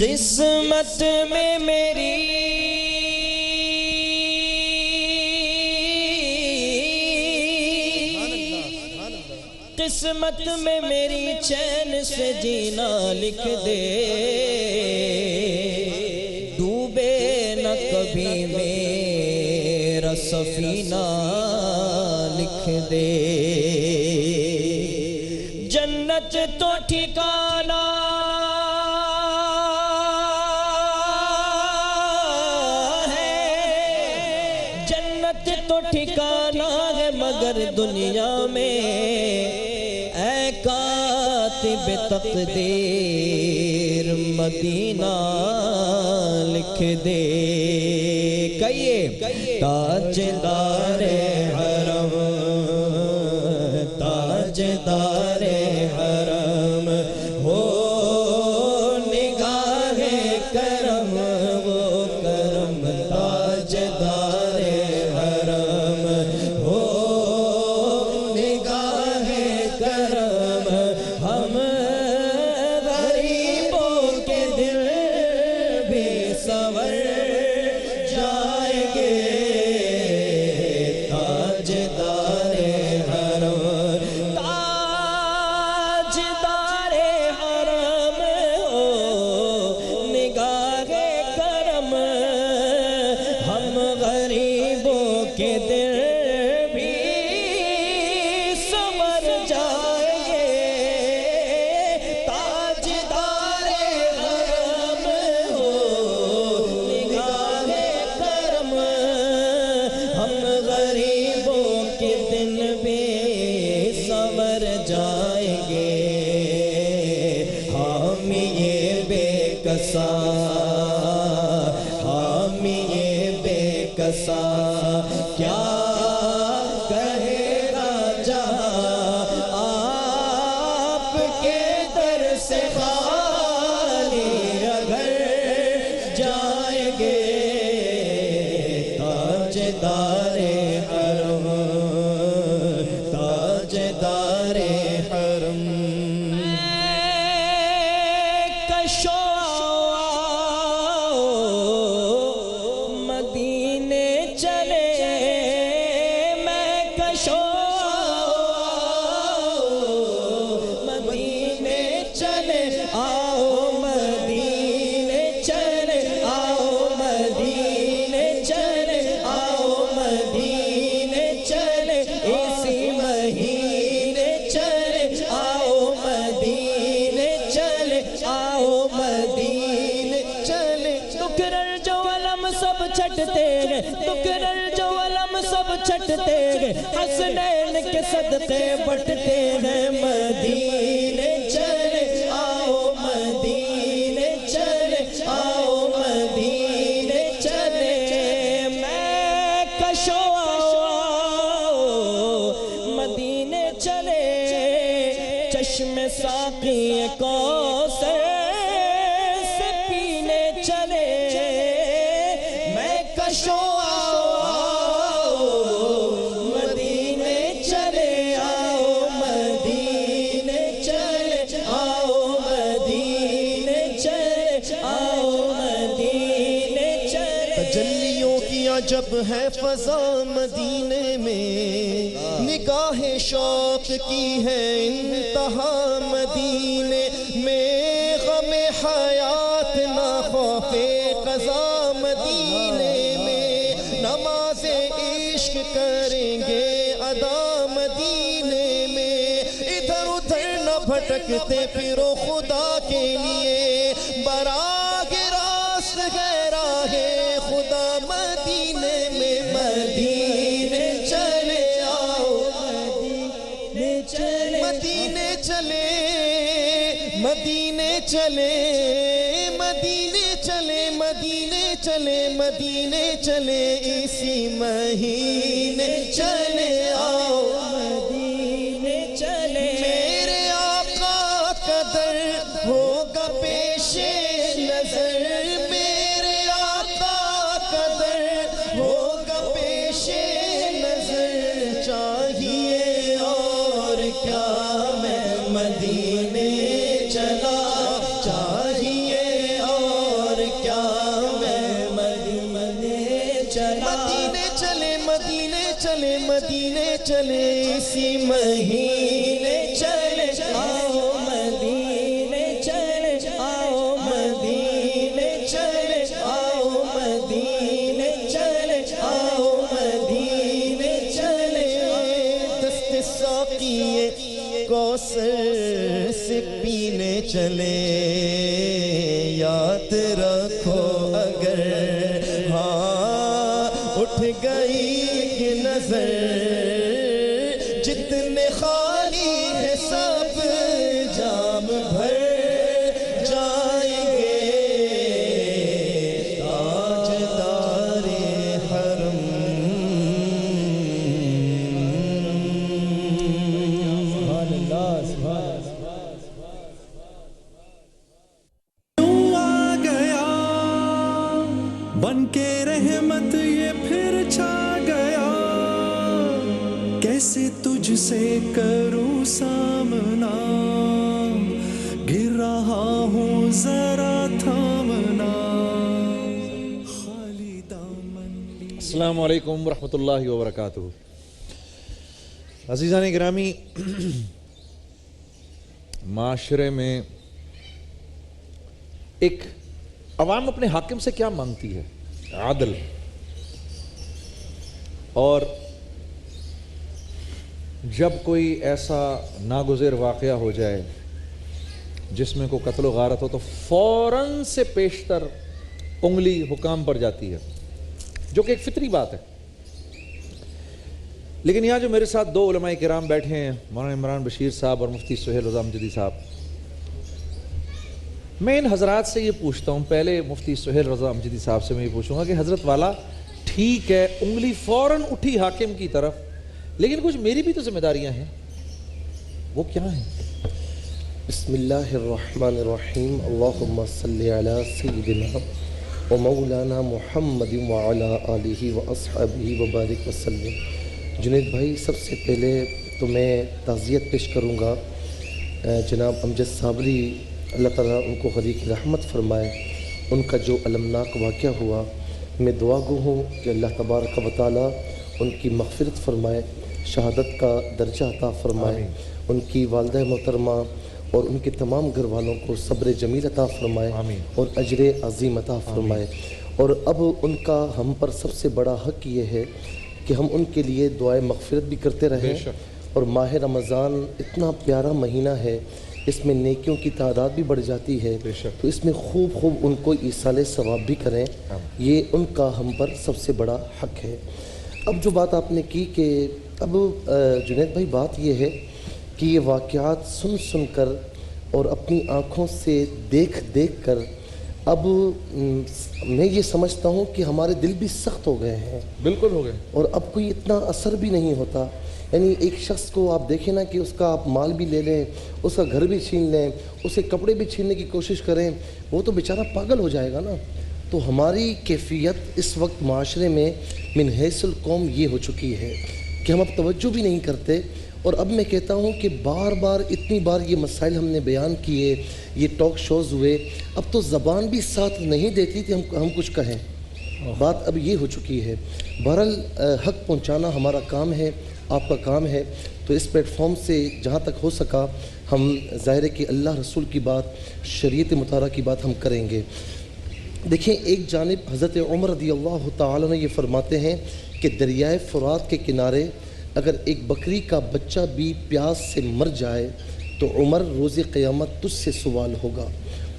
قسمت میں میری قسمت میں میری چین سے جینا لکھ دے، ڈوبے نہ کبھی میرا سفینہ لکھ دے، جنت تو ٹھکانہ ہے، جنت تو ٹھکانہ ہے مگر دنیا میں اے کاتب تقدیر مدینہ لکھ دے، کہیے تاجدار حرم تاجدار حرم ہو نگاہ کرم وہ کرم، تاجدار حرم ہو نگاہ کرم، ہم غریبوں کے دل بھی سنور جائیں گے، تاجدار حرم تاجدار حرم ہو نگاہ کرم، ہم غریبوں کے دل بھی سنور جائیں گے، تاجدار حرم ہو نگاہ کرم، ہم غریبوں کے دن بھی سنور جائیں گے، حامی بے کسا حامی بے کسا کیا کہے گا جہاں آپ کے در سے خالی اگر جائیں گے، تاجدار حرم تاجدار حرم کشو مدینے چلے، میں کشو مدینے چلے، آؤ مدینے چلے، آؤ مدینے چلے، آؤ مدینے چلے، اسی مہینے چلے، آؤ مدینے چلے، آؤ مدینے چلے، دکرل جو علم سب چھٹتے گئے، دکرل جو علم سب چھٹتے گئے، حسنین کے صدقے بٹتے ہیں، مدینے چلے، آؤ مدینے چلے، آؤ مدینے چلے، میں کشو آؤ مدینے چلے، چشم ساقی کوثر سے پینے چلے، میں کشو آؤ مدینے چلے، آؤ مدینے چلے، آؤ مدینے چلے، آؤ مدینے چلے، تجلیوں کی عجب ہے فضا مدینے میں، نگاہ شوق کی ہے انتہا مدینے میں، غم حیات نہ خوف قضا مدینے میں، نماز عشق کریں گے ادا مدینے میں، ادھر ادھر نہ بھٹکتے پھرو خدا کے لیے، براہ راست ہے راہ خدا مدینے میں، مدینے چلے آؤ مدینے چلے، مدینے چلے، مدینے چلے، مدینے چلے، مدینے چلے، مدینے چلے، اسی مہینے چلے آؤ مدینے چلے، میرے آقا کا در ہوگا پیش نظر، میرے آقا کا در ہوگا پیش نظر، چاہیے اور کیا میں مدینے چلا، چاہیے اور چلے یاد رکھو اگر ہاں اٹھ گئی کہ نظر جتنے خالی ہے سب جام بھر جائیں گے تاجدار حرم سبحان اللہ سبحان کیوں آ گیا بن کے رحمت یہ پھر چھا گیا کیسے تجھ سے کروں سامنا گر رہا ہوں ذرا تھامنا خالی دامن السلام علیکم ورحمۃ اللہ وبرکاتہ۔ عزیزان گرامی، معاشرے میں ایک عوام اپنے حاکم سے کیا مانگتی ہے؟ عدل۔ اور جب کوئی ایسا ناگزیر واقعہ ہو جائے جس میں کوئی قتل و غارت ہو تو فوراً سے پیشتر انگلی حکام پر جاتی ہے، جو کہ ایک فطری بات ہے۔ لیکن یہاں جو میرے ساتھ دو علماء کرام بیٹھے ہیں، مولانا عمران بشیر صاحب اور مفتی سہیل رضا امجدی صاحب، میں ان حضرات سے یہ پوچھتا ہوں، پہلے مفتی سہیل رضا امجدی صاحب سے میں یہ پوچھوں گا کہ حضرت والا ٹھیک ہے، انگلی فوراً اٹھی حاکم کی طرف، لیکن کچھ میری بھی تو ذمہ داریاں ہیں، وہ کیا ہیں؟ بسم اللہ الرحمن الرحیم، اللہم صلی علی سیدنا و مولانا محمد وعلی آلہ و اصحابہ وبارک وسلم۔ جنید بھائی، سب سے پہلے تو میں تعزیت پیش کروں گا جناب امجد صابری، اللہ تعالیٰ ان کو غریق رحمت فرمائے۔ ان کا جو المناک واقعہ ہوا، میں دعا گو ہوں کہ اللہ تبارک و تعالیٰ ان کی مغفرت فرمائے، شہادت کا درجہ عطا فرمائے، ان کی والدہ محترمہ اور ان کے تمام گھر والوں کو صبر جمیل عطا فرمائے اور اجر عظیم عطا فرمائے۔ اور اب ان کا ہم پر سب سے بڑا حق یہ ہے کہ ہم ان کے لیے دعائے مغفرت بھی کرتے رہیں، اور ماہ رمضان اتنا پیارا مہینہ ہے، اس میں نیکیوں کی تعداد بھی بڑھ جاتی ہے، تو اس میں خوب ان کو ایصال ثواب بھی کریں، یہ ان کا ہم پر سب سے بڑا حق ہے۔ اب جو بات آپ نے کی کہ اب جنید بھائی بات یہ ہے کہ یہ واقعات سن کر اور اپنی آنکھوں سے دیکھ کر اب میں یہ سمجھتا ہوں کہ ہمارے دل بھی سخت ہو گئے ہیں، بالکل ہو گئے، اور اب کوئی اتنا اثر بھی نہیں ہوتا۔ یعنی ایک شخص کو آپ دیکھیں نا کہ اس کا آپ مال بھی لے لیں، اس کا گھر بھی چھین لیں، اسے کپڑے بھی چھیننے کی کوشش کریں، وہ تو بیچارہ پاگل ہو جائے گا نا۔ تو ہماری کیفیت اس وقت معاشرے میں من حیث القوم یہ ہو چکی ہے کہ ہم اب توجہ بھی نہیں کرتے، اور اب میں کہتا ہوں کہ بار اتنی بار یہ مسائل ہم نے بیان کیے، یہ ٹاک شوز ہوئے، اب تو زبان بھی ساتھ نہیں دیتی کہ ہم کچھ کہیں، بات اب یہ ہو چکی ہے۔ بہرحال حق پہنچانا ہمارا کام ہے، آپ کا کام ہے، تو اس پلیٹ فارم سے جہاں تک ہو سکا ہم ظاہر ہے کہ اللہ رسول کی بات، شریعت مطالعہ کی بات ہم کریں گے۔ دیکھیں، ایک جانب حضرت عمر رضی اللہ تعالیٰ نے یہ فرماتے ہیں کہ دریائے فرات کے کنارے اگر ایک بکری کا بچہ بھی پیاس سے مر جائے تو عمر روز قیامت تجھ سے سوال ہوگا،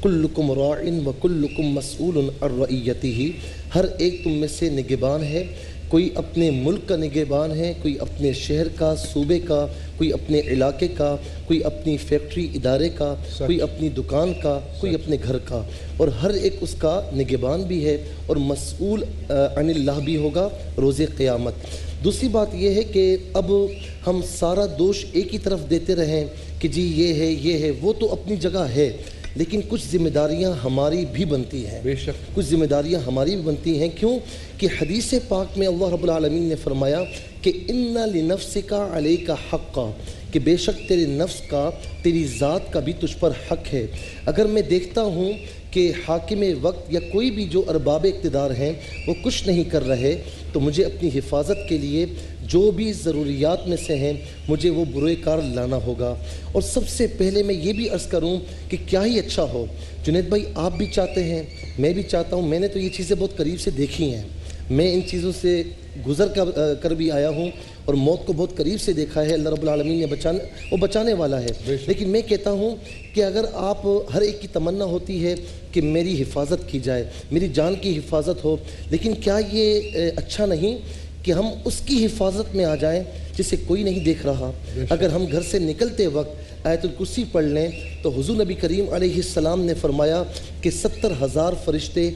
کلکم راعٍ وکلکم مسئول عن رعیتہ، ہر ایک تم میں سے نگہبان ہے، کوئی اپنے ملک کا نگہبان ہے، کوئی اپنے شہر کا، صوبے کا، کوئی اپنے علاقے کا، کوئی اپنی فیکٹری ادارے کا، کوئی اپنی دکان کا، کوئی اپنے گھر کا، اور ہر ایک اس کا نگہبان بھی ہے اور مسئول عن اللہ بھی ہوگا روز قیامت۔ دوسری بات یہ ہے کہ اب ہم سارا دوش ایک ہی طرف دیتے رہیں کہ جی یہ ہے، وہ تو اپنی جگہ ہے، لیکن کچھ ذمہ داریاں ہماری بھی بنتی ہیں، بے شک کچھ ذمہ داریاں ہماری بھی بنتی ہیں۔ کیوں کہ حدیث پاک میں اللہ رب العالمین نے فرمایا کہ ان لنفسک علیک حقا، کہ بے شک تیرے نفس کا، تیری ذات کا بھی تجھ پر حق ہے۔ اگر میں دیکھتا ہوں کہ حاکم وقت یا کوئی بھی جو ارباب اقتدار ہیں وہ کچھ نہیں کر رہے، تو مجھے اپنی حفاظت کے لیے جو بھی ضروریات میں سے ہیں مجھے وہ برے کار لانا ہوگا۔ اور سب سے پہلے میں یہ بھی عرض کروں کہ کیا ہی اچھا ہو، جنید بھائی آپ بھی چاہتے ہیں، میں بھی چاہتا ہوں، میں نے تو یہ چیزیں بہت قریب سے دیکھی ہیں، میں ان چیزوں سے گزر کر بھی آیا ہوں اور موت کو بہت قریب سے دیکھا ہے. اللہ رب العالمین نے وہ بچانے والا ہے. لیکن میں کہتا ہوں کہ اگر آپ ہر ایک کی تمنا ہوتی ہے کہ میری حفاظت کی جائے, میری جان کی حفاظت ہو, لیکن کیا یہ اچھا نہیں کہ ہم اس کی حفاظت میں آ جائیں جسے کوئی نہیں دیکھ رہا. اگر ہم گھر سے نکلتے وقت آیت الکرسی پڑھ لیں تو حضور نبی کریم علیہ السلام نے فرمایا کہ 70,000 فرشتے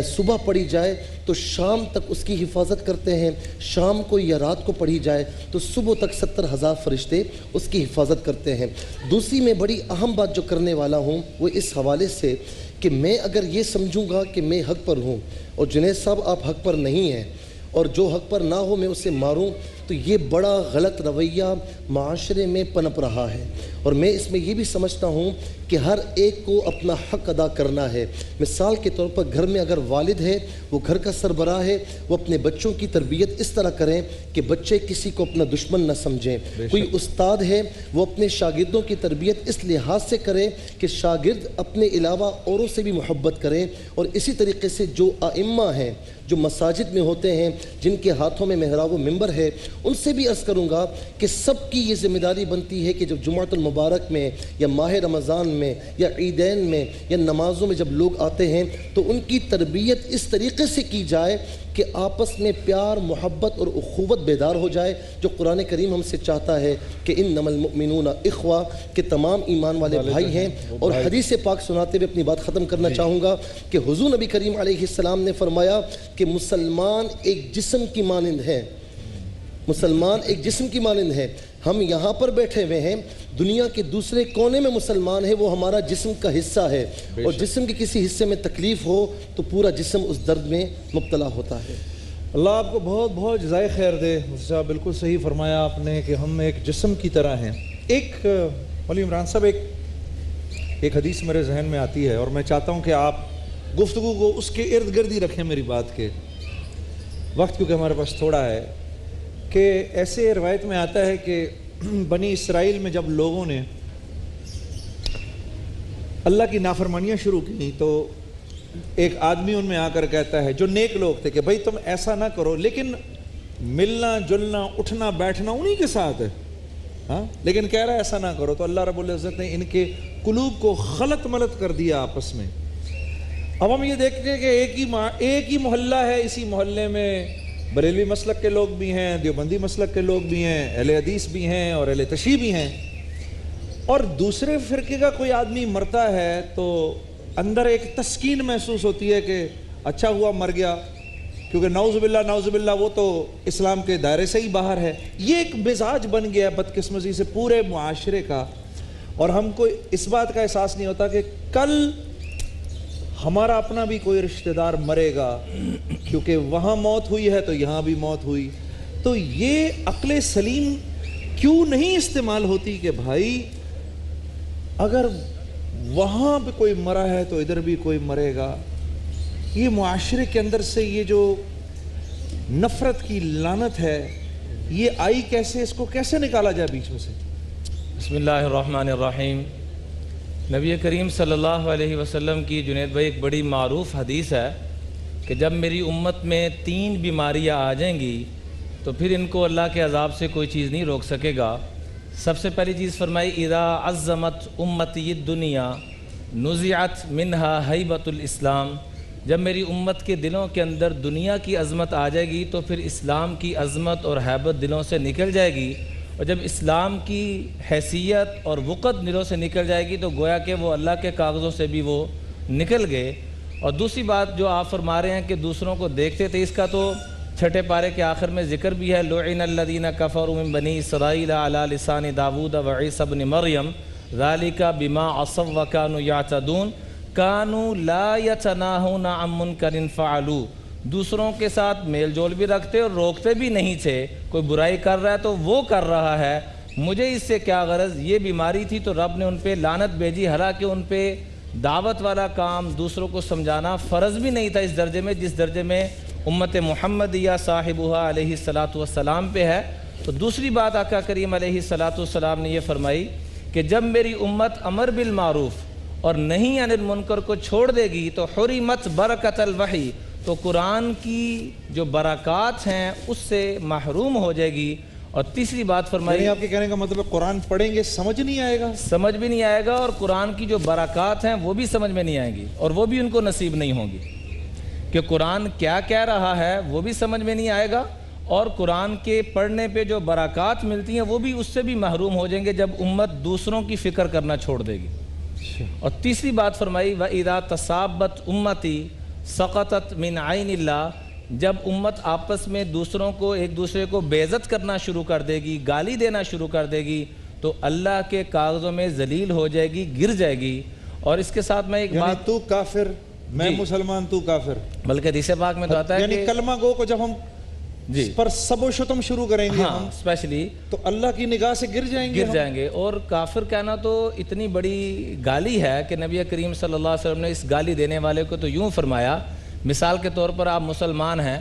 صبح پڑھی جائے تو شام تک اس کی حفاظت کرتے ہیں, شام کو یا رات کو پڑھی جائے تو صبح تک 70,000 فرشتے اس کی حفاظت کرتے ہیں. دوسری میں بڑی اہم بات جو کرنے والا ہوں وہ اس حوالے سے کہ میں اگر یہ سمجھوں گا کہ میں حق پر ہوں اور جنید صاحب آپ حق پر نہیں ہیں اور جو حق پر نہ ہو میں اسے ماروں, تو یہ بڑا غلط رویہ معاشرے میں پنپ رہا ہے. اور میں اس میں یہ بھی سمجھتا ہوں کہ ہر ایک کو اپنا حق ادا کرنا ہے. مثال کے طور پر گھر میں اگر والد ہے, وہ گھر کا سربراہ ہے, وہ اپنے بچوں کی تربیت اس طرح کریں کہ بچے کسی کو اپنا دشمن نہ سمجھیں. کوئی استاد ہے, وہ اپنے شاگردوں کی تربیت اس لحاظ سے کریں کہ شاگرد اپنے علاوہ اوروں سے بھی محبت کریں. اور اسی طریقے سے جو ائمہ ہیں, جو مساجد میں ہوتے ہیں, جن کے ہاتھوں میں محراب و منبر ہے, ان سے بھی عرض کروں گا کہ سب کی یہ ذمہ داری بنتی ہے کہ جب جمعۃ المبارک میں یا ماہ رمضان میں یا عیدین میں یا نمازوں میں جب لوگ آتے ہیں تو ان کی تربیت اس طریقے سے کی جائے کہ آپس میں پیار, محبت اور اخوت بیدار ہو جائے, جو قرآن کریم ہم سے چاہتا ہے کہ انما المؤمنون اخوہ, کہ تمام ایمان والے بھائی ہیں. اور حدیث پاک سناتے ہوئے اپنی بات ختم کرنا چاہوں گا کہ حضور نبی کریم علیہ السلام نے فرمایا کہ مسلمان ایک جسم کی مانند ہے. مسلمان ایک جسم کی مانند ہے. ہم یہاں پر بیٹھے ہوئے ہیں, دنیا کے دوسرے کونے میں مسلمان ہے, وہ ہمارا جسم کا حصہ ہے. اور جسم کے کسی حصے میں تکلیف ہو تو پورا جسم اس درد میں مبتلا ہوتا ہے. اللہ آپ کو بہت بہت جزائے خیر دے. صاحب بالکل صحیح فرمایا آپ نے کہ ہم ایک جسم کی طرح ہیں. ایک مولوی عمران صاحب ایک حدیث میرے ذہن میں آتی ہے اور میں چاہتا ہوں کہ آپ گفتگو کو اس کے ارد گرد ہی رکھیں میری بات کے وقت, کیونکہ ہمارے پاس تھوڑا ہے. کہ ایسے روایت میں آتا ہے کہ بنی اسرائیل میں جب لوگوں نے اللہ کی نافرمانیاں شروع کی تو ایک آدمی ان میں آ کر کہتا ہے, جو نیک لوگ تھے, کہ بھائی تم ایسا نہ کرو, لیکن ملنا جلنا اٹھنا بیٹھنا انہی کے ساتھ ہے, ہاں, لیکن کہہ رہا ہے ایسا نہ کرو. تو اللہ رب العزت نے ان کے قلوب کو خلط ملط کر دیا آپس میں. اب ہم یہ دیکھتے ہیں کہ ایک ہی محلہ ہے, اسی محلے میں بریلوی مسلک کے لوگ بھی ہیں, دیوبندی مسلک کے لوگ بھی ہیں, اہل حدیث بھی ہیں اور اہل تشیع بھی ہیں. اور دوسرے فرقے کا کوئی آدمی مرتا ہے تو اندر ایک تسکین محسوس ہوتی ہے کہ اچھا ہوا مر گیا, کیونکہ نعوذ باللہ وہ تو اسلام کے دائرے سے ہی باہر ہے. یہ ایک مزاج بن گیا بدقسمتی سے پورے معاشرے کا. اور ہم کو اس بات کا احساس نہیں ہوتا کہ کل ہمارا اپنا بھی کوئی رشتہ دار مرے گا, کیونکہ وہاں موت ہوئی ہے تو یہاں بھی موت ہوئی. تو یہ عقل سلیم کیوں نہیں استعمال ہوتی کہ بھائی اگر وہاں پہ کوئی مرا ہے تو ادھر بھی کوئی مرے گا. یہ معاشرے کے اندر سے یہ جو نفرت کی لعنت ہے یہ آئی کیسے, اس کو کیسے نکالا جائے بیچ میں سے؟ بسم اللہ الرحمن الرحیم. نبی کریم صلی اللہ علیہ وسلم کی جنید بھائی ایک بڑی معروف حدیث ہے کہ جب میری امت میں 3 بیماریاں آ جائیں گی تو پھر ان کو اللہ کے عذاب سے کوئی چیز نہیں روک سکے گا. سب سے پہلی چیز فرمائی, اذا عظمت امتی الدنیا نزعت منها حیبت الاسلام. جب میری امت کے دلوں کے اندر دنیا کی عظمت آ جائے گی تو پھر اسلام کی عظمت اور حیبت دلوں سے نکل جائے گی. اور جب اسلام کی حیثیت اور وقت دلوں سے نکل جائے گی تو گویا کہ وہ اللہ کے کاغذوں سے بھی وہ نکل گئے. اور دوسری بات جو آپ فرما رہے ہیں کہ دوسروں کو دیکھتے تھے, اس کا تو چھٹے پارے کے آخر میں ذکر بھی ہے, لعن الذین کفروا من بنی اسرائیل علی لسان داود و عیسی ابن مریم ذالک بما عصوا وکانوا یعتدون کانوا لا یتناہون عن منکر فعلوا. دوسروں کے ساتھ میل جول بھی رکھتے اور روکتے بھی نہیں تھے. کوئی برائی کر رہا ہے تو وہ کر رہا ہے, مجھے اس سے کیا غرض. یہ بیماری تھی تو رب نے ان پہ لعنت بھیجی, حالانکہ ان پہ دعوت والا کام دوسروں کو سمجھانا فرض بھی نہیں تھا اس درجے میں جس درجے میں امت محمدیہ صاحبہ علیہ السلام پہ ہے. تو دوسری بات آقا کریم علیہ السلام نے یہ فرمائی کہ جب میری امت امر بالمعروف اور نہیں عن المنکر کو چھوڑ دے گی تو حرمت برکت الوحی, تو قرآن کی جو برکات ہیں اس سے محروم ہو جائے گی۔ اور تیسری بات فرمائی، یعنی آپ کے کہنے کا مطلب قرآن پڑھیں گے سمجھ نہیں آئے گا، سمجھ بھی نہیں آئے گا، اور قرآن کی جو برکات ہیں وہ بھی سمجھ میں نہیں آئیں گی، اور وہ بھی ان کو نصیب نہیں ہوں گی کہ قرآن کیا کہہ رہا ہے وہ بھی سمجھ میں نہیں آئے گا، اور قرآن کے پڑھنے پہ جو برکات ملتی ہیں وہ بھی اس سے بھی محروم ہو جائیں گے جب امت دوسروں کی فکر کرنا چھوڑ دے گی۔ اور تیسری بات فرمائی وَإِذَا تَصَابَتْ أُمَّتِي سَقَطَتْ مِنْ عَيْنِ اللَّهِ، جب امت آپس میں دوسروں کو ایک دوسرے کو بے عزت کرنا شروع کر دے گی، گالی دینا شروع کر دے گی، تو اللہ کے کاغذوں میں ذلیل ہو جائے گی، گر جائے گی۔ اور اس کے ساتھ میں ایک یعنی بات، تو کافر میں جی، مسلمان تو کافر، بلکہ حدیث پاک میں تو آتا ہے یعنی کہ کلمہ گو کو جب ہم جی پر سب و شتم شروع کریں گے ہاں ہم اسپیشلی تو اللہ کی نگاہ سے گر جائیں گے گر جائیں گے۔ اور کافر کہنا تو اتنی بڑی گالی ہے کہ نبی کریم صلی اللہ علیہ وسلم نے اس گالی دینے والے کو تو یوں فرمایا، مثال کے طور پر آپ مسلمان ہیں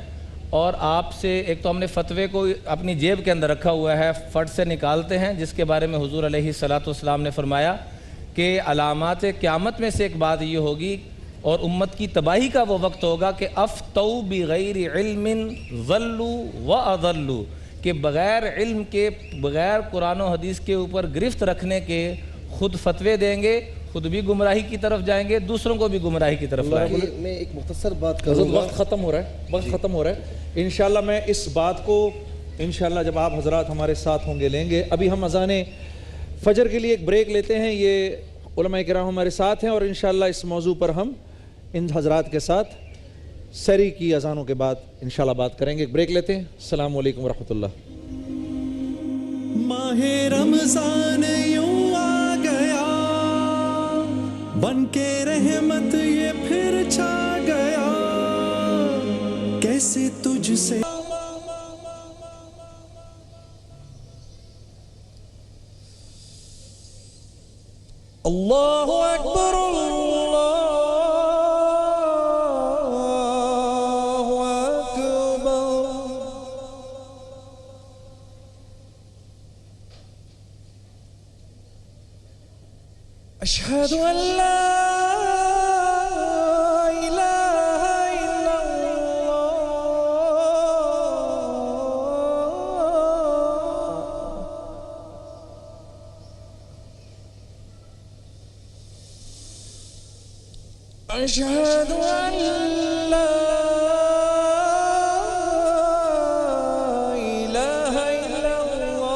اور آپ سے ایک تو ہم نے فتوے کو اپنی جیب کے اندر رکھا ہوا ہے، فٹ سے نکالتے ہیں، جس کے بارے میں حضور علیہ الصلوۃ والسلام نے فرمایا کہ علامات قیامت میں سے ایک بات یہ ہوگی اور امت کی تباہی کا وہ وقت ہوگا کہ افتوا بغیر علم ضلوا واضلوا، کہ بغیر علم کے، بغیر قرآن و حدیث کے اوپر گرفت رکھنے کے خود فتوے دیں گے، خود بھی گمراہی کی طرف جائیں گے، دوسروں کو بھی گمراہی کی طرف لائیں گے۔ میں ایک مختصر بات حضرت کروں گا۔ وقت ختم ہو رہا ہے، وقت ختم ہو رہا ہے۔ انشاءاللہ میں اس بات کو انشاءاللہ جب آپ حضرات ہمارے ساتھ ہوں گے لیں گے۔ ابھی ہم اذان فجر کے لیے ایک بریک لیتے ہیں، یہ علماء کرام ہمارے ساتھ ہیں اور انشاءاللہ اس موضوع پر ہم ان حضرات کے ساتھ سری کی اذانوں کے بعد انشاءاللہ بات کریں گے۔ ایک بریک لیتے ہیں۔ السلام علیکم ورحمۃ اللہ۔ ماہ رمضان یوں آ گیا، بن کے رحمت یہ پھر چھا گیا، کیسے تجھ سے اللہ اکبر اللہ اکبر، اشہد ان لا الہ الا اللہ، اشہد ان لا الہ الا اللہ،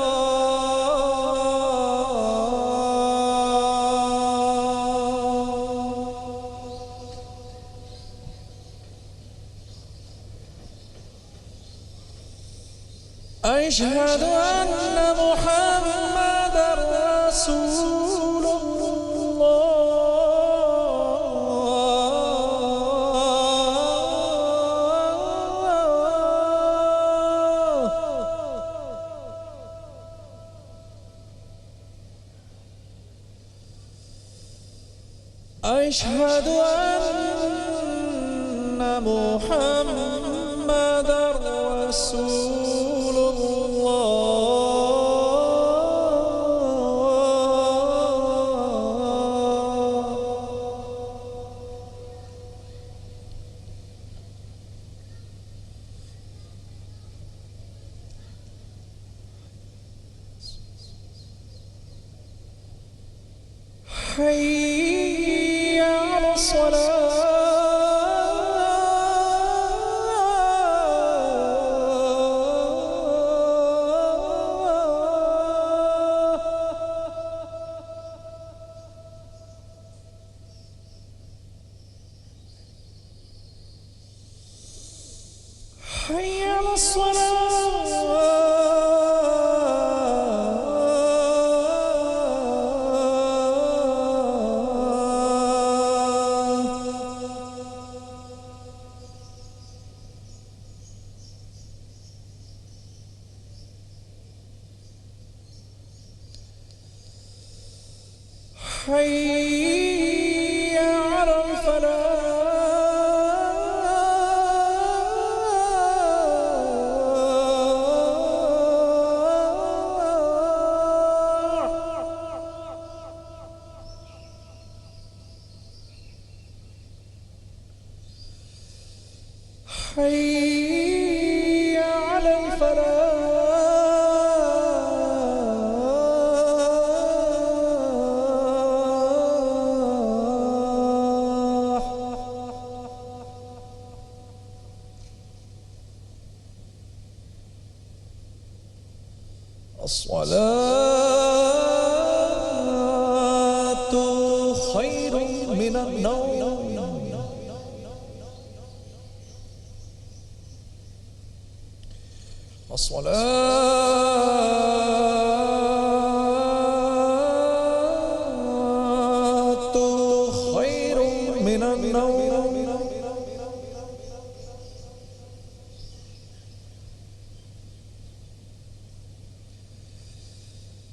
اشہد ان محمد رسول اللہ، اشہد ان محمد رسول حي على الصلاة، حي على الصلاة، حي على الفلاح، حي على الصلاة خير من النوم الصلاة خير من النوم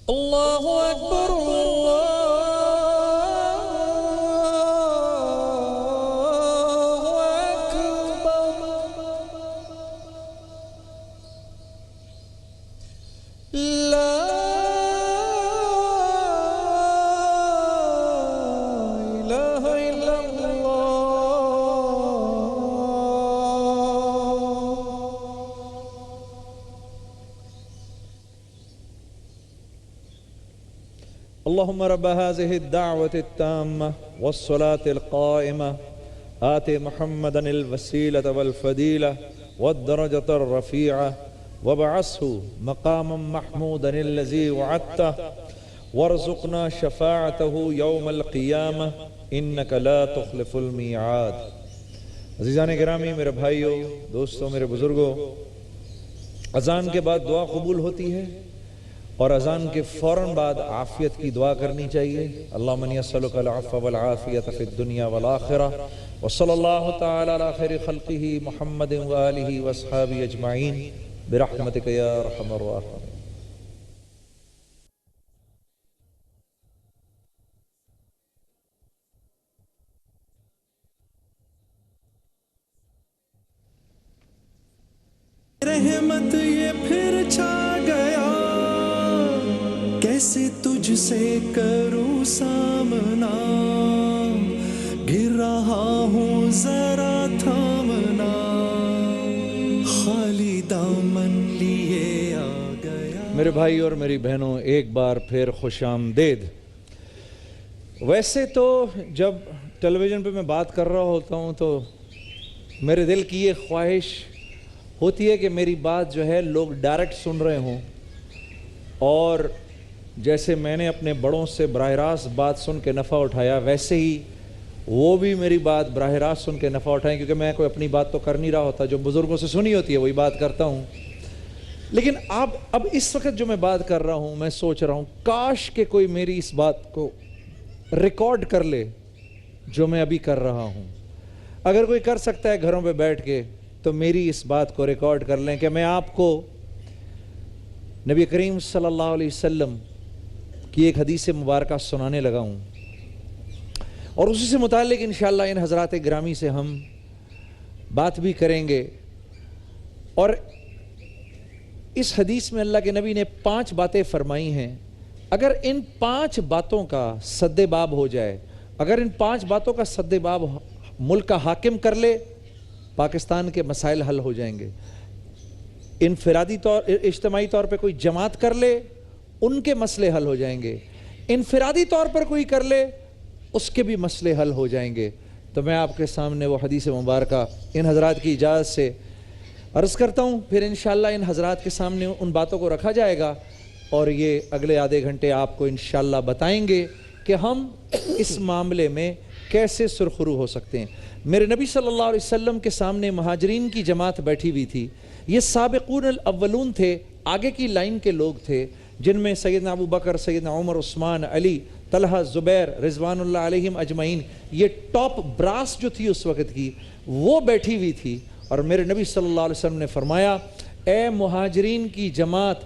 الله أكبر الله أكبر لا إله إلا الله اللهم رب هذه الدعوة التامة والصلاة القائمة آت محمدا الوسيلة والفضيلة والدرجة الرفيعة وابعثه مقاما محمودا الذي وعدته وارزقنا شفاعته يوم القيامة إنك لا تخلف الميعاد. عزیزان گرامی، میرے بھائیوں، دوستوں، میرے بزرگوں، اذان کے بعد دعا قبول ہوتی ہے اور اذان کے فوراً بعد عافیت کی دعا کرنی چاہیے. اللہم انی اسألک العفو والعافیت فی الدنیا والآخرہ وصلی اللہ تعالی علی خیر خلقہ محمد وآلہ واصحابہ اجمعین برحمتک یا ارحم الراحمین. رحمت یہ پھر چھا گیا، کیسے تجھ سے کروں سامنا، گر رہا ہوں ذرا تھامنا، خالی دامن لیے آ گیا. میرے بھائی اور میری بہنوں، ایک بار پھر خوش آمدید. ویسے تو جب ٹیلی ویژن پہ میں بات کر رہا ہوتا ہوں تو میرے دل کی یہ خواہش ہوتی ہے کہ میری بات جو ہے لوگ ڈائریکٹ سن رہے ہوں، اور جیسے میں نے اپنے بڑوں سے براہ راست بات سن کے نفع اٹھایا، ویسے ہی وہ بھی میری بات براہ راست سن کے نفع اٹھائیں، کیونکہ میں کوئی اپنی بات تو کر نہیں رہا ہوتا، جو بزرگوں سے سنی ہوتی ہے وہی بات کرتا ہوں. لیکن اب اس وقت جو میں بات کر رہا ہوں، میں سوچ رہا ہوں کاش کہ کوئی میری اس بات کو ریکارڈ کر لے جو میں ابھی کر رہا ہوں. اگر کوئی کر سکتا ہے گھروں پہ بیٹھ کے تو میری اس بات کو ریکارڈ کر لیں کہ میں آپ کو نبی کریم صلی اللہ علیہ وسلم کی ایک حدیث مبارکہ سنانے لگا ہوں، اور اسی سے متعلق انشاءاللہ ان حضرات گرامی سے ہم بات بھی کریں گے. اور اس حدیث میں اللہ کے نبی نے 5 باتیں فرمائی ہیں. اگر ان 5 باتوں کا سد باب ہو جائے، اگر ان 5 باتوں کا سد باب ملک کا حاکم کر لے، پاکستان کے مسائل حل ہو جائیں گے. انفرادی طور اجتماعی طور پہ کوئی جماعت کر لے، ان کے مسئلے حل ہو جائیں گے. انفرادی طور پر کوئی کر لے، اس کے بھی مسئلے حل ہو جائیں گے. تو میں آپ کے سامنے وہ حدیث مبارکہ ان حضرات کی اجازت سے عرض کرتا ہوں، پھر انشاءاللہ ان حضرات کے سامنے ان باتوں کو رکھا جائے گا، اور یہ اگلے آدھے گھنٹے آپ کو انشاءاللہ بتائیں گے کہ ہم اس معاملے میں کیسے سرخرو ہو سکتے ہیں. میرے نبی صلی اللہ علیہ وسلم کے سامنے مہاجرین کی جماعت بیٹھی ہوئی تھی. یہ سابقون الاولون تھے، آگے کی لائن کے لوگ تھے، جن میں سیدنا ابو بکر، سیدنا عمر، عثمان، علی، طلحہ، زبیر رضوان اللہ علیہم اجمعین، یہ ٹاپ براس جو تھی اس وقت کی، وہ بیٹھی ہوئی تھی. اور میرے نبی صلی اللہ علیہ وسلم نے فرمایا، اے مہاجرین کی جماعت،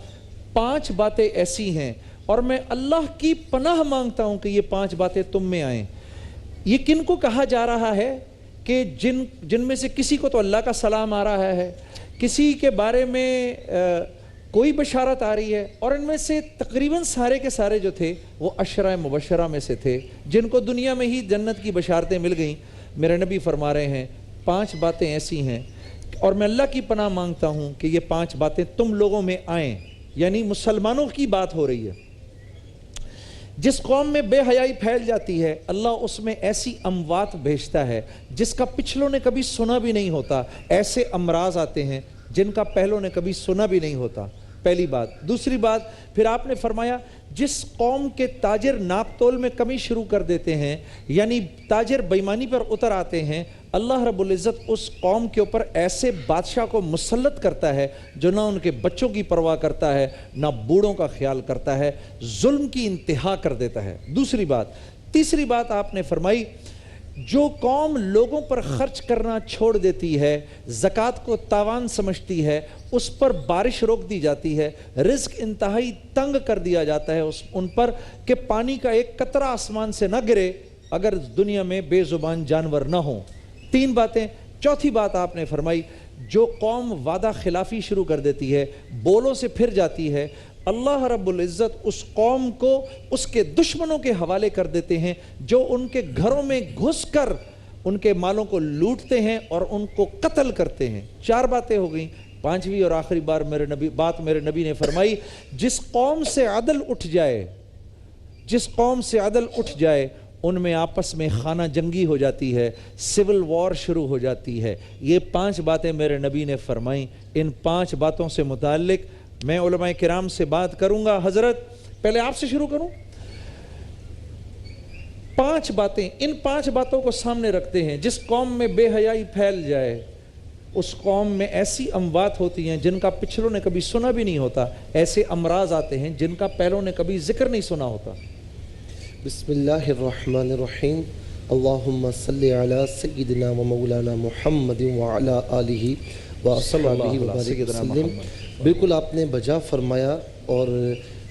5 باتیں ایسی ہیں، اور میں اللہ کی پناہ مانگتا ہوں کہ یہ 5 باتیں تم میں آئیں. یہ کن کو کہا جا رہا ہے کہ جن میں سے کسی کو تو اللہ کا سلام آ رہا ہے، کسی کے بارے میں کوئی بشارت آ رہی ہے، اور ان میں سے تقریباً سارے کے سارے جو تھے وہ 10 مبشرہ میں سے تھے، جن کو دنیا میں ہی جنت کی بشارتیں مل گئیں. میرے نبی فرما رہے ہیں 5 باتیں ایسی ہیں اور میں اللہ کی پناہ مانگتا ہوں کہ یہ 5 باتیں تم لوگوں میں آئیں، یعنی مسلمانوں کی بات ہو رہی ہے۔ جس قوم میں بے حیائی پھیل جاتی ہے اللہ اس میں ایسی اموات بھیجتا ہے جس کا پچھلوں نے کبھی سنا بھی نہیں ہوتا، ایسے امراض آتے ہیں جن کا پہلوں نے کبھی سنا بھی نہیں ہوتا، پہلی بات۔ دوسری بات پھر آپ نے فرمایا جس قوم کے تاجر ناپ تول میں کمی شروع کر دیتے ہیں، یعنی تاجر بے ایمانی پر اتر آتے ہیں، اللہ رب العزت اس قوم کے اوپر ایسے بادشاہ کو مسلط کرتا ہے جو نہ ان کے بچوں کی پرواہ کرتا ہے نہ بوڑھوں کا خیال کرتا ہے، ظلم کی انتہا کر دیتا ہے۔ دوسری بات۔ تیسری بات آپ نے فرمائی جو قوم لوگوں پر خرچ کرنا چھوڑ دیتی ہے، زکوٰۃ کو تاوان سمجھتی ہے، اس پر بارش روک دی جاتی ہے، رزق انتہائی تنگ کر دیا جاتا ہے ان پر کہ پانی کا ایک قطرہ آسمان سے نہ گرے اگر دنیا میں بے زبان جانور نہ ہوں۔ 3 باتیں۔ چوتھی بات آپ نے فرمائی جو قوم وعدہ خلافی شروع کر دیتی ہے، بولوں سے پھر جاتی ہے، اللہ رب العزت اس قوم کو اس کے دشمنوں کے حوالے کر دیتے ہیں جو ان کے گھروں میں گھس کر ان کے مالوں کو لوٹتے ہیں اور ان کو قتل کرتے ہیں۔ 4 باتیں ہو گئیں۔ 5ویں اور آخری بات میرے نبی نے فرمائی جس قوم سے عدل اٹھ جائے ان میں آپس میں خانہ جنگی ہو جاتی ہے، سول وار شروع ہو جاتی ہے۔ یہ 5 باتیں میرے نبی نے فرمائیں۔ ان 5 باتوں سے متعلق میں علماء کرام سے بات کروں گا۔ حضرت پہلے آپ سے شروع کروں۔ 5 باتیں، ان 5 باتوں کو سامنے رکھتے ہیں۔ جس قوم میں بے حیائی پھیل جائے اس قوم میں ایسی اموات ہوتی ہیں جن کا پچھلوں نے کبھی سنا بھی نہیں ہوتا، ایسے امراض آتے ہیں جن کا پہلوں نے کبھی ذکر نہیں سنا ہوتا۔ بسم اللہ الرحمن الرحیم، اللہم صلی علی سیدنا و مولانا محمد وعلی آلہ وصحبہ وبارک وسلم۔ بالکل آپ نے بجا فرمایا، اور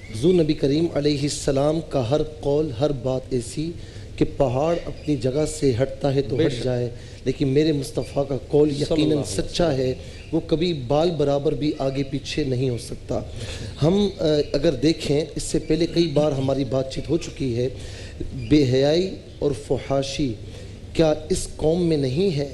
حضور نبی کریم علیہ السلام کا ہر قول، ہر بات ایسی کہ پہاڑ اپنی جگہ سے ہٹتا ہے تو ہٹ جائے، لیکن میرے مصطفیٰ کا قول یقیناً سچا ہے، وہ کبھی بال برابر بھی آگے پیچھے نہیں ہو سکتا۔ ہم اگر دیکھیں اس سے پہلے کئی بار ہماری بات چیت ہو چکی ہے، بے حیائی اور فحاشی کیا اس قوم میں نہیں ہے؟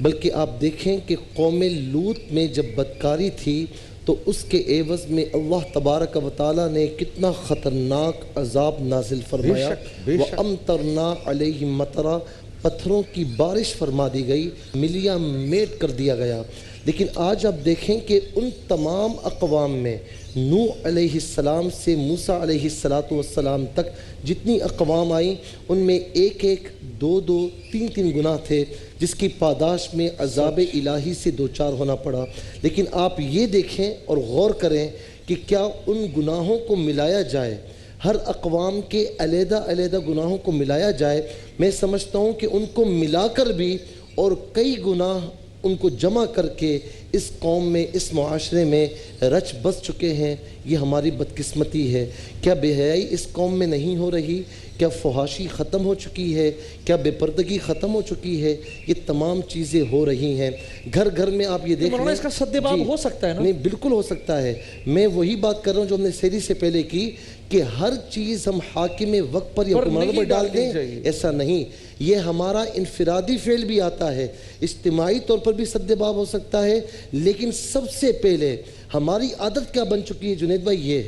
بلکہ آپ دیکھیں کہ قوم لوط میں جب بدکاری تھی تو اس کے عوض میں اللہ تبارک و تعالیٰ نے کتنا خطرناک عذاب نازل فرمایا۔ وَأَمْطَرْنَا عَلَيْهِمْ مَطَرًا، پتھروں کی بارش فرما دی گئی، ملیاں میٹ کر دیا گیا۔ لیکن آج آپ دیکھیں کہ ان تمام اقوام میں نوح علیہ السلام سے موسیٰ علیہ السلام تک جتنی اقوام آئیں ان میں 1 2 3 گناہ تھے جس کی پاداش میں عذاب الہی سے دوچار ہونا پڑا۔ لیکن آپ یہ دیکھیں اور غور کریں کہ کیا ان گناہوں کو ملایا جائے، ہر اقوام کے علیحدہ گناہوں کو ملایا جائے، میں سمجھتا ہوں کہ ان کو ملا کر بھی اور کئی گناہ ان کو جمع کر کے اس قوم میں، اس معاشرے میں رچ بس چکے ہیں۔ یہ ہماری بدقسمتی ہے۔ کیا بے حیائی اس قوم میں نہیں ہو رہی؟ کیا فحاشی ختم ہو چکی ہے؟ کیا بے پردگی ختم ہو چکی ہے؟ یہ تمام چیزیں ہو رہی ہیں۔ گھر گھر میں آپ یہ دیکھ لیں، اس کا سدباب ہو سکتا ہے نا؟ نہیں، بالکل ہو سکتا ہے۔ میں وہی بات کر رہا ہوں جو ہم نے سیری سے پہلے کی کہ ہر چیز ہم حاکم وقت پر یا حکمران پر ڈال دیں، ایسا نہیں۔ یہ ہمارا انفرادی فعل بھی آتا ہے، اجتماعی طور پر بھی سدباب ہو سکتا ہے، لیکن سب سے پہلے ہماری عادت کیا بن چکی ہے جنید بھائی؟ یہ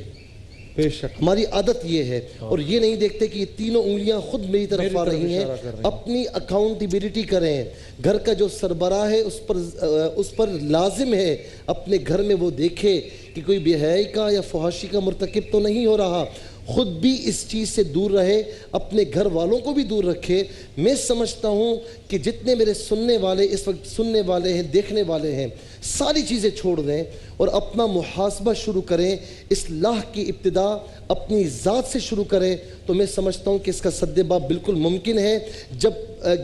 بے شک ہماری عادت یہ ہے، اور یہ نہیں دیکھتے کہ یہ تینوں انگلیاں خود میری طرف آ رہی ہیں۔ اپنی اکاؤنٹیبلٹی کریں، گھر کا جو سربراہ ہے اس پر لازم ہے اپنے گھر میں وہ دیکھے کہ کوئی بے حیائی کا یا فحاشی کا مرتکب تو نہیں ہو رہا، خود بھی اس چیز سے دور رہے، اپنے گھر والوں کو بھی دور رکھے۔ میں سمجھتا ہوں کہ جتنے میرے سننے والے اس وقت سننے والے ہیں، دیکھنے والے ہیں، ساری چیزیں چھوڑ دیں اور اپنا محاسبہ شروع کریں، اصلاح کی ابتدا اپنی ذات سے شروع کریں، تو میں سمجھتا ہوں کہ اس کا سدباب بالکل ممکن ہے۔ جب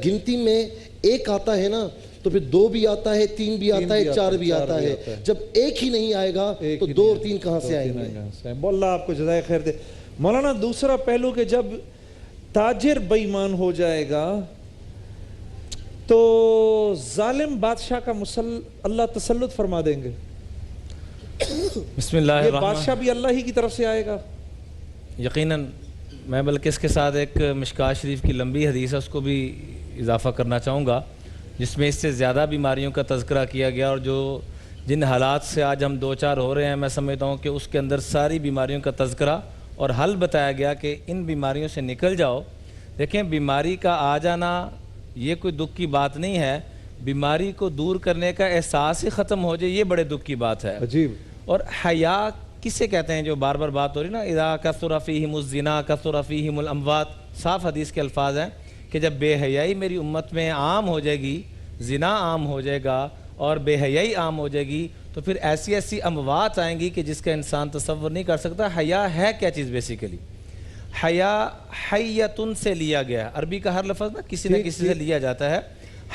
گنتی میں 1 آتا ہے نا تو پھر 2 بھی آتا ہے، 3 بھی آتا ہے، 4 بھی آتا ہے۔ جب 1 ہی نہیں آئے گا تو 2 اور 3 کہاں سے آئیں گے؟ اللہ آپ کو جزائے خیر دے۔ مولانا دوسرا پہلو کہ جب تاجر بے ایمان ہو جائے گا تو ظالم بادشاہ کا اللہ تسلط فرما دیں گے۔ بسم اللہ یہ الرحمن، بادشاہ بھی اللہ ہی کی طرف سے آئے گا یقیناً۔ میں بلکہ اس کے ساتھ ایک مشکاہ شریف کی لمبی حدیث ہے اس کو بھی اضافہ کرنا چاہوں گا۔ جس میں اس سے زیادہ بیماریوں کا تذکرہ کیا گیا، اور جو جن حالات سے آج ہم دو چار ہو رہے ہیں، میں سمجھتا ہوں کہ اس کے اندر ساری بیماریوں کا تذکرہ اور حل بتایا گیا کہ ان بیماریوں سے نکل جاؤ۔ دیکھیں، بیماری کا آ جانا یہ کوئی دکھ کی بات نہیں ہے، بیماری کو دور کرنے کا احساس ہی ختم ہو جائے، یہ بڑے دکھ کی بات ہے۔ عجیب۔ اور حیا کسے کہتے ہیں؟ جو بار بار بات ہو رہی نا، اذا کثر فیہم الزنا کثر فیہم الاموات، صاف حدیث کے الفاظ ہیں کہ جب بے حیائی میری امت میں عام ہو جائے گی، زنا عام ہو جائے گا اور بے حیائی عام ہو جائے گی، تو پھر ایسی ایسی اموات آئیں گی کہ جس کا انسان تصور نہیں کر سکتا۔ حیا ہے کیا چیز؟ بیسیکلی حیا حیتن سے لیا گیا ہے، عربی کا ہر لفظ نا کسی نہ کسی سے لیا جاتا ہے۔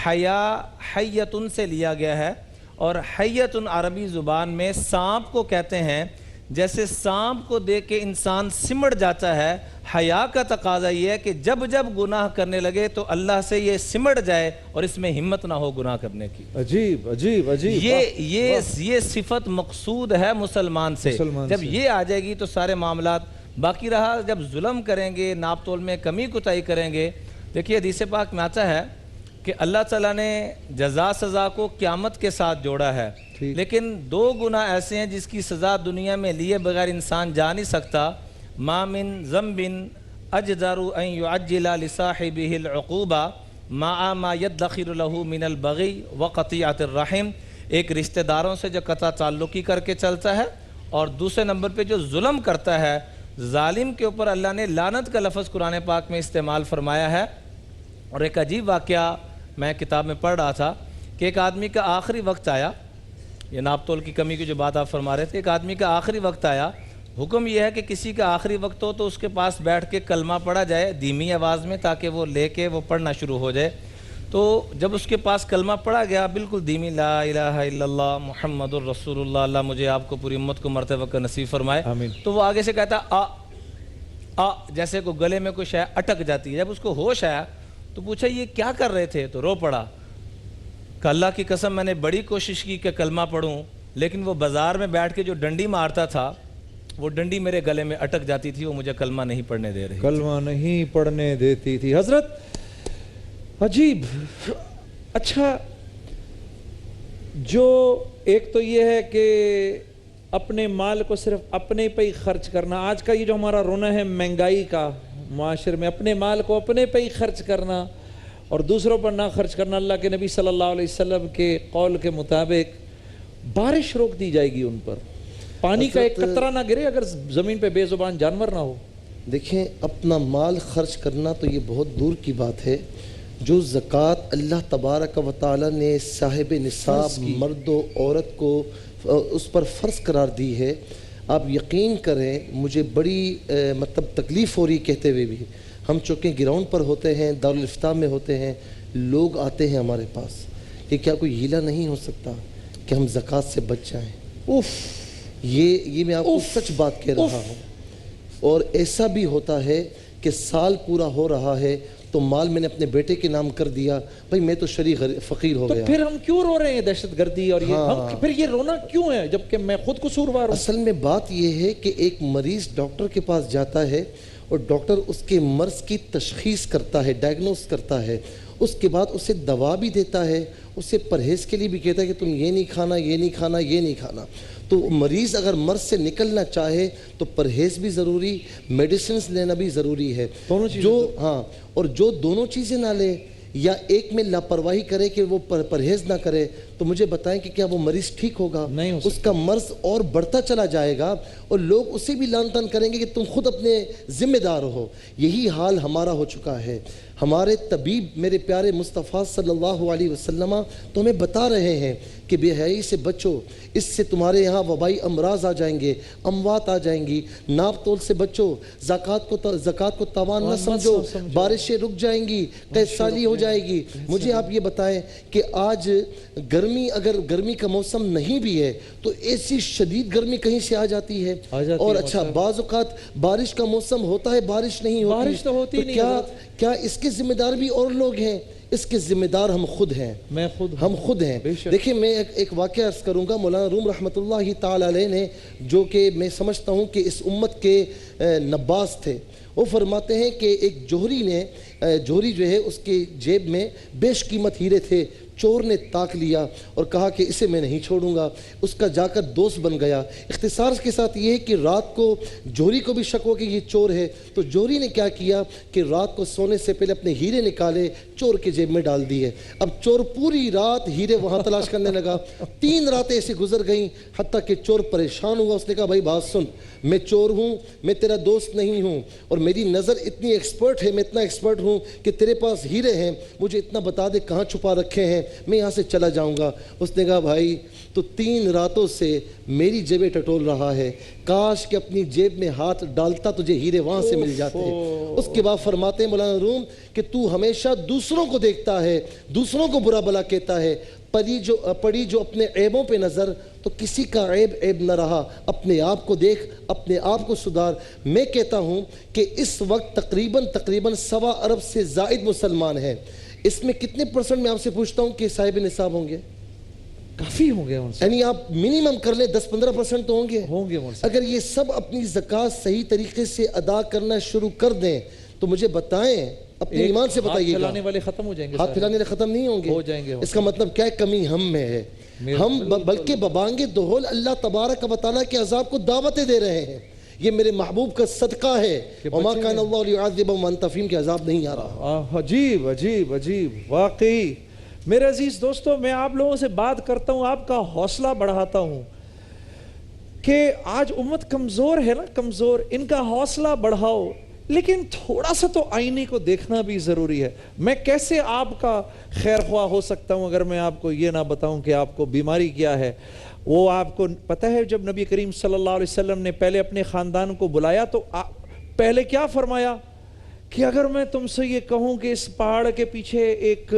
حیا حیتن سے لیا گیا ہے، اور حیتن عربی زبان میں سانپ کو کہتے ہیں۔ جیسے سانپ کو دیکھ کے انسان سمٹ جاتا ہے، حیا کا تقاضا یہ ہے کہ جب جب گناہ کرنے لگے تو اللہ سے یہ سمٹ جائے اور اس میں ہمت نہ ہو گناہ کرنے کی۔ عجیب عجیب عجیب۔ یہ صفت مقصود ہے مسلمان سے۔ جب یہ آ جائے گی تو سارے معاملات باقی رہا۔ جب ظلم کریں گے، ناپ تول میں کمی کوتاہی کریں گے، دیکھیے حدیث پاک میں آتا ہے کہ اللہ تعالیٰ نے جزا سزا کو قیامت کے ساتھ جوڑا ہے، لیکن دو گناہ ایسے ہیں جس کی سزا دنیا میں لیے بغیر انسان جا نہیں سکتا۔ ما من ذنب اجدر ان يعجل لصاحبه العقوبہ مع ما يدخر له من البغي وقطيعة الرحم، ایک رشتہ داروں سے جو قطع تعلقی کر کے چلتا ہے، اور دوسرے نمبر پہ جو ظلم کرتا ہے، ظالم کے اوپر اللہ نے لعنت کا لفظ قرآن پاک میں استعمال فرمایا ہے۔ اور ایک عجیب واقعہ میں کتاب میں پڑھ رہا تھا کہ ایک آدمی کا آخری وقت آیا، یہ ناپ تول کی کمی کی جو بات آپ فرما رہے تھے، ایک آدمی کا آخری وقت آیا۔ حکم یہ ہے کہ کسی کا آخری وقت ہو تو اس کے پاس بیٹھ کے کلمہ پڑھا جائے دھیمی آواز میں، تاکہ وہ لے کے وہ پڑھنا شروع ہو جائے۔ تو جب اس کے پاس کلمہ پڑھا گیا بالکل دھیمی، لا الہ الا اللہ محمد الرسول اللہ، اللہ مجھے آپ کو پوری امت کو مرتے وقت نصیب فرمائے، تو وہ آگے سے کہتا آ، جیسے کوئی گلے میں کوئی شے اٹک جاتی ہے۔ جب اس کو ہوش آیا تو پوچھا یہ کیا کر رہے تھے؟ تو رو پڑا کہ اللہ کی قسم میں نے بڑی کوشش کی کہ کلمہ پڑھوں، لیکن وہ بازار میں بیٹھ کے جو ڈنڈی مارتا تھا وہ ڈنڈی میرے گلے میں اٹک جاتی تھی، وہ مجھے کلمہ نہیں پڑھنے دے رہی، کلمہ نہیں پڑھنے دیتی تھی۔ حضرت عجیب۔ اچھا، جو ایک تو یہ ہے کہ اپنے مال کو صرف اپنے پہ ہی خرچ کرنا، آج کا یہ جو ہمارا رونا ہے مہنگائی کا معاشرے میں، اپنے مال کو اپنے پہ ہی خرچ کرنا اور دوسروں پر نہ خرچ کرنا۔ اللہ کے نبی صلی اللہ علیہ وسلم کے قول کے مطابق بارش روک دی جائے گی ان پر، پانی کا ایک قطرہ نہ گرے اگر زمین پہ بے زبان جانور نہ ہو۔ دیکھیں، اپنا مال خرچ کرنا تو یہ بہت دور کی بات ہے۔ جو زکوٰۃ اللہ تبارک و تعالی نے صاحب نصاب مرد و عورت کو اس پر فرض قرار دی ہے، آپ یقین کریں مجھے بڑی مطلب تکلیف ہو رہی کہتے ہوئے بھی۔ ہم چونکہ گراؤنڈ پر ہوتے ہیں، دارالفتاح میں ہوتے ہیں، لوگ آتے ہیں ہمارے پاس کہ کیا کوئی ہیلا نہیں ہو سکتا کہ ہم زکوٰۃ سے بچ جائیں۔ یہ میں آپ کو سچ بات کہہ رہا ہوں۔ اور ایسا بھی ہوتا ہے کہ سال پورا ہو رہا ہے تو مال میں نے اپنے بیٹے کے نام کر دیا، بھائی میں تو شریع فقیر ہو گیا۔ تو پھر ہم کیوں رو رہے ہیں دہشت گردی اور یہ پھر یہ رونا کیوں ہے جبکہ میں خود قصوروار ہوں؟ اصل میں بات یہ ہے کہ ایک مریض ڈاکٹر کے پاس جاتا ہے اور ڈاکٹر اس کے مرض کی تشخیص کرتا ہے، ڈائگنوز کرتا ہے، اس کے بعد اسے دوا بھی دیتا ہے، اسے پرہیز کے لیے بھی کہتا ہے کہ تم یہ نہیں کھانا، یہ نہیں کھانا، یہ نہیں کھانا۔ تو مریض اگر مرض سے نکلنا چاہے تو پرہیز بھی ضروری، میڈیسنز لینا بھی ضروری ہے۔ اور جو دونوں چیزیں نہ لے یا ایک میں لاپرواہی کرے کہ وہ پرہیز نہ کرے، تو مجھے بتائیں کہ کیا وہ مریض ٹھیک ہوگا؟ نہیں، اس کا مرض اور بڑھتا چلا جائے گا اور لوگ اسے بھی لعن طعن کریں گے کہ تم خود اپنے ذمہ دار ہو۔ یہی حال ہمارا ہو چکا ہے۔ ہمارے طبیب میرے پیارے مصطفیٰ صلی اللہ علیہ وسلم تو ہمیں بتا رہے ہیں کہ بے حیائی سے بچو، اس سے تمہارے یہاں وبائی امراض آ جائیں گے، اموات آ جائیں گی۔ ناپ تول سے بچو، زکوٰۃ کو تاوان نہ سمجھو، بارشیں رک جائیں گی، قحط سالی ہو جائے گی۔ مجھے آپ یہ بتائیں کہ آج اگر گرمی کا موسم نہیں بھی ہے تو ایسی شدید گرمی کہیں سے آ جاتی ہے۔ اور اچھا، بعض اوقات بارش کا موسم ہوتا ہے، بارش نہیں ہوتی، بارش تو ہوتی نہیں۔ کیا اس کے ذمہ دار بھی اور لوگ ہیں؟ اس کے ذمہ دار ہم خود ہیں، ہم خود ہیں۔ دیکھیں، میں ایک واقعہ عرض کروں گا۔ مولانا روم رحمۃ اللہ تعالی علیہ نے، جو کہ میں سمجھتا ہوں کہ اس امت کے نباس تھے، وہ فرماتے ہیں کہ ایک جوہری جو ہے اس کے جیب میں بیش قیمت ہیرے تھے، چور نے تاک لیا اور کہا کہ اسے میں نہیں چھوڑوں گا، اس کا جا کر دوست بن گیا۔ اختصار کے ساتھ یہ ہے کہ رات کو جوہری کو بھی شک ہو کہ یہ چور ہے، تو جوہری نے کیا کیا کہ رات کو سونے سے پہلے اپنے ہیرے نکالے، چور کے جیب میں ڈال دیے۔ اب چور پوری رات ہیرے وہاں تلاش کرنے لگا، 3 راتیں ایسے گزر گئیں، حتیٰ کہ چور پریشان ہوا۔ اس نے کہا بھائی بات سن، میں چور ہوں، میں تیرا دوست نہیں ہوں، اور میری نظر اتنی ایکسپرٹ ہے، میں اتنا ایکسپرٹ ہوں کہ تیرے پاس ہیرے ہیں، مجھے اتنا بتا دے کہاں چھپا رکھے ہیں، میں یہاں سے چلا جاؤں گا۔ اس نے کہا بھائی تو 3 راتوں سے میری جیبیں ٹٹول رہا ہے، کاش کہ اپنی جیب میں ہاتھ ڈالتا تجھے ہیرے وہاں سے مل جاتے ہیں۔ اس کے بعد فرماتے ہیں مولانا روم کہ تو ہمیشہ دوسروں کو دیکھتا ہے، دوسروں کو برا بلا کہتا ہے، پڑی جو اپنے عیبوں پہ نظر، تو کسی کا عیب نہ رہا، اپنے آپ کو دیکھ، اپنے آپ کو سدھار۔ میں کہتا ہوں کہ اس وقت تقریباً 1.25 ارب سے زائد مسلمان ہیں، اس میں کتنے % میں آپ سے پوچھتا ہوں کہ صاحب نصاب ہوں گے؟ کافی ہوں گے ان سے، یعنی آپ منیمم کر لیں 10-15% تو ہوں گے۔ ان سے اگر یہ سب اپنی زکوٰۃ صحیح طریقے سے ادا کرنا شروع کر دیں تو مجھے بتائیں، اپنے ایمان سے بتائیے گا، ہاتھ پھیلانے والے ختم ہو جائیں گے، ہاتھ پھیلانے والے ختم نہیں ہوں گے۔ اس کا مطلب کیا ہے؟ کمی ہم میں ہے، ہم بلکہ ببانگے دہول اللہ تبارک و تعالیٰ کے عذاب کو دعوتیں دے رہے ہیں۔ یہ میرے محبوب کا صدقہ ہے، وما کان اللہ لیعذبہم وانت فیہم، کے عذاب نہیں آ رہا۔ عجیب عجیب عجیب، واقعی میرے عزیز دوستو، میں آپ لوگوں سے بات کرتا ہوں، آپ کا حوصلہ بڑھاتا ہوں کہ آج امت کمزور ہے نا، کمزور، ان کا حوصلہ بڑھاؤ، لیکن تھوڑا سا تو آئینے کو دیکھنا بھی ضروری ہے۔ میں کیسے آپ کا خیر خواہ ہو سکتا ہوں اگر میں آپ کو یہ نہ بتاؤں کہ آپ کو بیماری کیا ہے؟ وہ آپ کو پتہ ہے جب نبی کریم صلی اللہ علیہ وسلم نے پہلے اپنے خاندان کو بلایا تو پہلے کیا فرمایا کہ اگر میں تم سے یہ کہوں کہ اس پہاڑ کے پیچھے ایک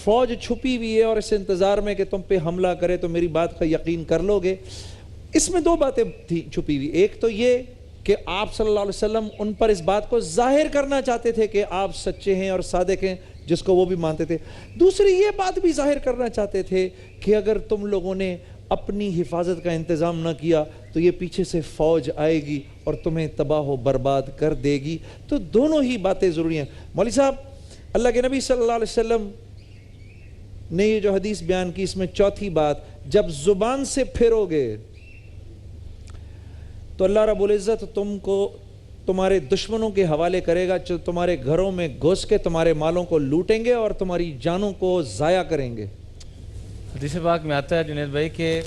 فوج چھپی ہوئی ہے اور اس انتظار میں کہ تم پہ حملہ کرے تو میری بات کا یقین کر لو گے؟ اس میں 2 باتیں تھیں چھپی ہوئی، ایک تو یہ کہ آپ صلی اللہ علیہ وسلم ان پر اس بات کو ظاہر کرنا چاہتے تھے کہ آپ سچے ہیں اور صادق ہیں، جس کو وہ بھی مانتے تھے۔ دوسری یہ بات بھی ظاہر کرنا چاہتے تھے کہ اگر تم لوگوں نے اپنی حفاظت کا انتظام نہ کیا تو یہ پیچھے سے فوج آئے گی اور تمہیں تباہ و برباد کر دے گی۔ تو دونوں ہی باتیں ضروری ہیں۔ مولوی صاحب، اللہ کے نبی صلی اللہ علیہ وسلم نے یہ جو حدیث بیان کی، اس میں چوتھی بات، جب زبان سے پھرو گے تو اللہ رب العزت تم کو تمہارے دشمنوں کے حوالے کرے گا، جو تمہارے گھروں میں گھس کے تمہارے مالوں کو لوٹیں گے اور تمہاری جانوں کو ضائع کریں گے۔ حدیث پاک میں آتا ہے جنید بھائی کہ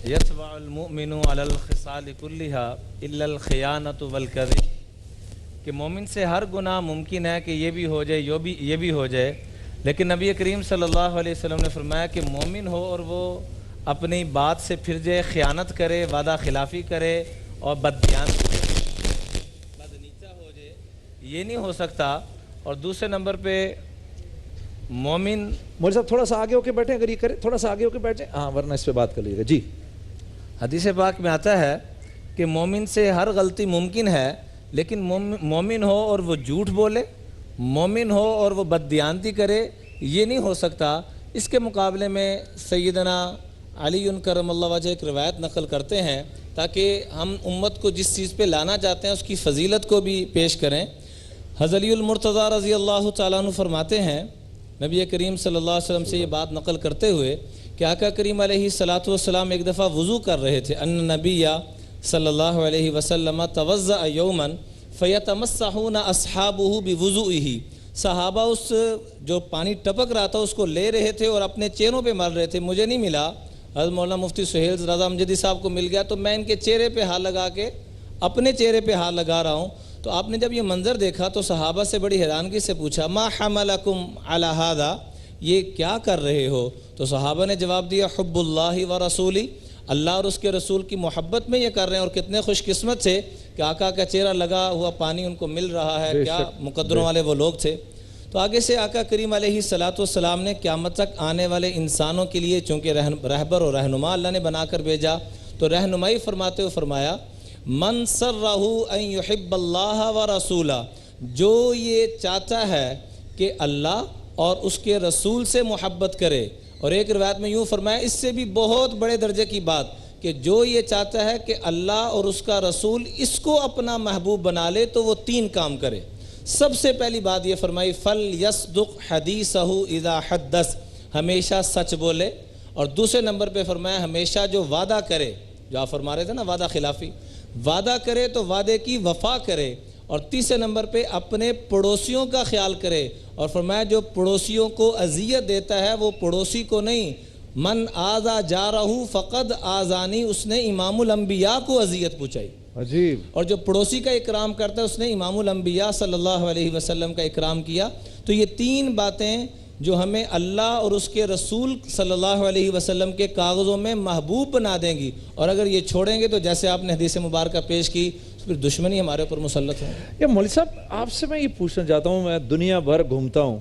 یتبع المؤمن علی الخصال کلھا الا الخیانۃ والکذب، کہ مومن سے ہر گناہ ممکن ہے کہ یہ بھی ہو جائے، یہ بھی ہو جائے، لیکن نبی کریم صلی اللہ علیہ وسلم نے فرمایا کہ مومن ہو اور وہ اپنی بات سے پھر جائے، خیانت کرے، وعدہ خلافی کرے اور بددیانتی بدنیچہ ہو جائے، یہ نہیں ہو سکتا۔ اور دوسرے نمبر پہ مومن، مولوی صاحب تھوڑا سا آگے ہو کے بیٹھیں، اگر یہ کرے تھوڑا سا آگے ہو کے بیٹھ جائیں، ہاں، ورنہ اس پہ بات کر لیے گا۔ جی، حدیث پاک میں آتا ہے کہ مومن سے ہر غلطی ممکن ہے، لیکن مومن ہو اور وہ جھوٹ بولے، مومن ہو اور وہ بددیانتی کرے، یہ نہیں ہو سکتا۔ اس کے مقابلے میں سیدنا علی کرم اللہ وجہ ایک روایت نقل کرتے ہیں تاکہ ہم امت کو جس چیز پہ لانا چاہتے ہیں اس کی فضیلت کو بھی پیش کریں۔ حضرت علی المرتضیٰ رضی اللہ تعالیٰ عنہ فرماتے ہیں، نبی کریم صلی اللہ علیہ وسلم سے یہ بات نقل کرتے ہوئے کہ آقا کریم علیہ السلام ایک دفعہ وضو کر رہے تھے، ان نبی صلی اللہ علیہ وسلم توضأ یوما فیتمسحون اصحابہ بوضوئہ، صحابہ اس جو پانی ٹپک رہا تھا اس کو لے رہے تھے اور اپنے چہروں پہ مل رہے تھے۔ مجھے نہیں ملا، حضرت مولانا مفتی سہیل رضا امجدی صاحب کو مل گیا تو میں ان کے چہرے پہ ہاتھ لگا کے اپنے چہرے پہ ہاتھ لگا رہا ہوں۔ تو آپ نے جب یہ منظر دیکھا تو صحابہ سے بڑی حیرانگی سے پوچھا، ما حملکم علی ھذا، یہ کیا کر رہے ہو؟ تو صحابہ نے جواب دیا، حب اللہ و رسولی، اللہ اور اس کے رسول کی محبت میں یہ کر رہے ہیں، اور کتنے خوش قسمت سے کہ آقا کا چہرہ لگا ہوا پانی ان کو مل رہا ہے، کیا مقدروں والے وہ لوگ تھے۔ تو آگے سے آقا کریم علیہ السلام نے قیامت تک آنے والے انسانوں کے لیے چونکہ رہبر اور رہنما اللہ نے بنا کر بھیجا، تو رہنمائی فرماتے ہوئے فرمایا، من سرہ ان یحب اللہ و رسولہ، جو یہ چاہتا ہے کہ اللہ اور اس کے رسول سے محبت کرے۔ اور ایک روایت میں یوں فرمایا، اس سے بھی بہت بڑے درجے کی بات کہ جو یہ چاہتا ہے کہ اللہ اور اس کا رسول اس کو اپنا محبوب بنا لے تو وہ 3 کام کرے۔ سب سے پہلی بات یہ فرمائی فَلْيَصْدُقْ حَدِيثَهُ اِذَا حَدَّثَ، ہمیشہ سچ بولے، اور دوسرے نمبر پہ فرمایا ہمیشہ جو وعدہ کرے، جو آپ فرما رہے تھے نا وعدہ خلافی، وعدہ کرے تو وعدے کی وفا کرے، اور تیسرے نمبر پہ اپنے پڑوسیوں کا خیال کرے، اور فرمایا جو پڑوسیوں کو اذیت دیتا ہے وہ پڑوسی کو نہیں، من آذا جارہ فقد آذانی، اس نے امام الانبیاء کو اذیت پہنچائی۔ عجیب۔ اور جو پڑوسی کا اکرام کرتا ہے اس نے امام الانبیاء صلی اللہ علیہ وسلم کا اکرام کیا۔ تو یہ 3 باتیں جو ہمیں اللہ اور اس کے رسول صلی اللہ علیہ وسلم کے کاغذوں میں محبوب بنا دیں گی، اور اگر یہ چھوڑیں گے تو جیسے آپ نے حدیث مبارکہ پیش کی پھر دشمنی ہمارے اوپر مسلط ہے۔ یہ مولوی صاحب آپ سے میں یہ پوچھنا چاہتا ہوں، میں دنیا بھر گھومتا ہوں،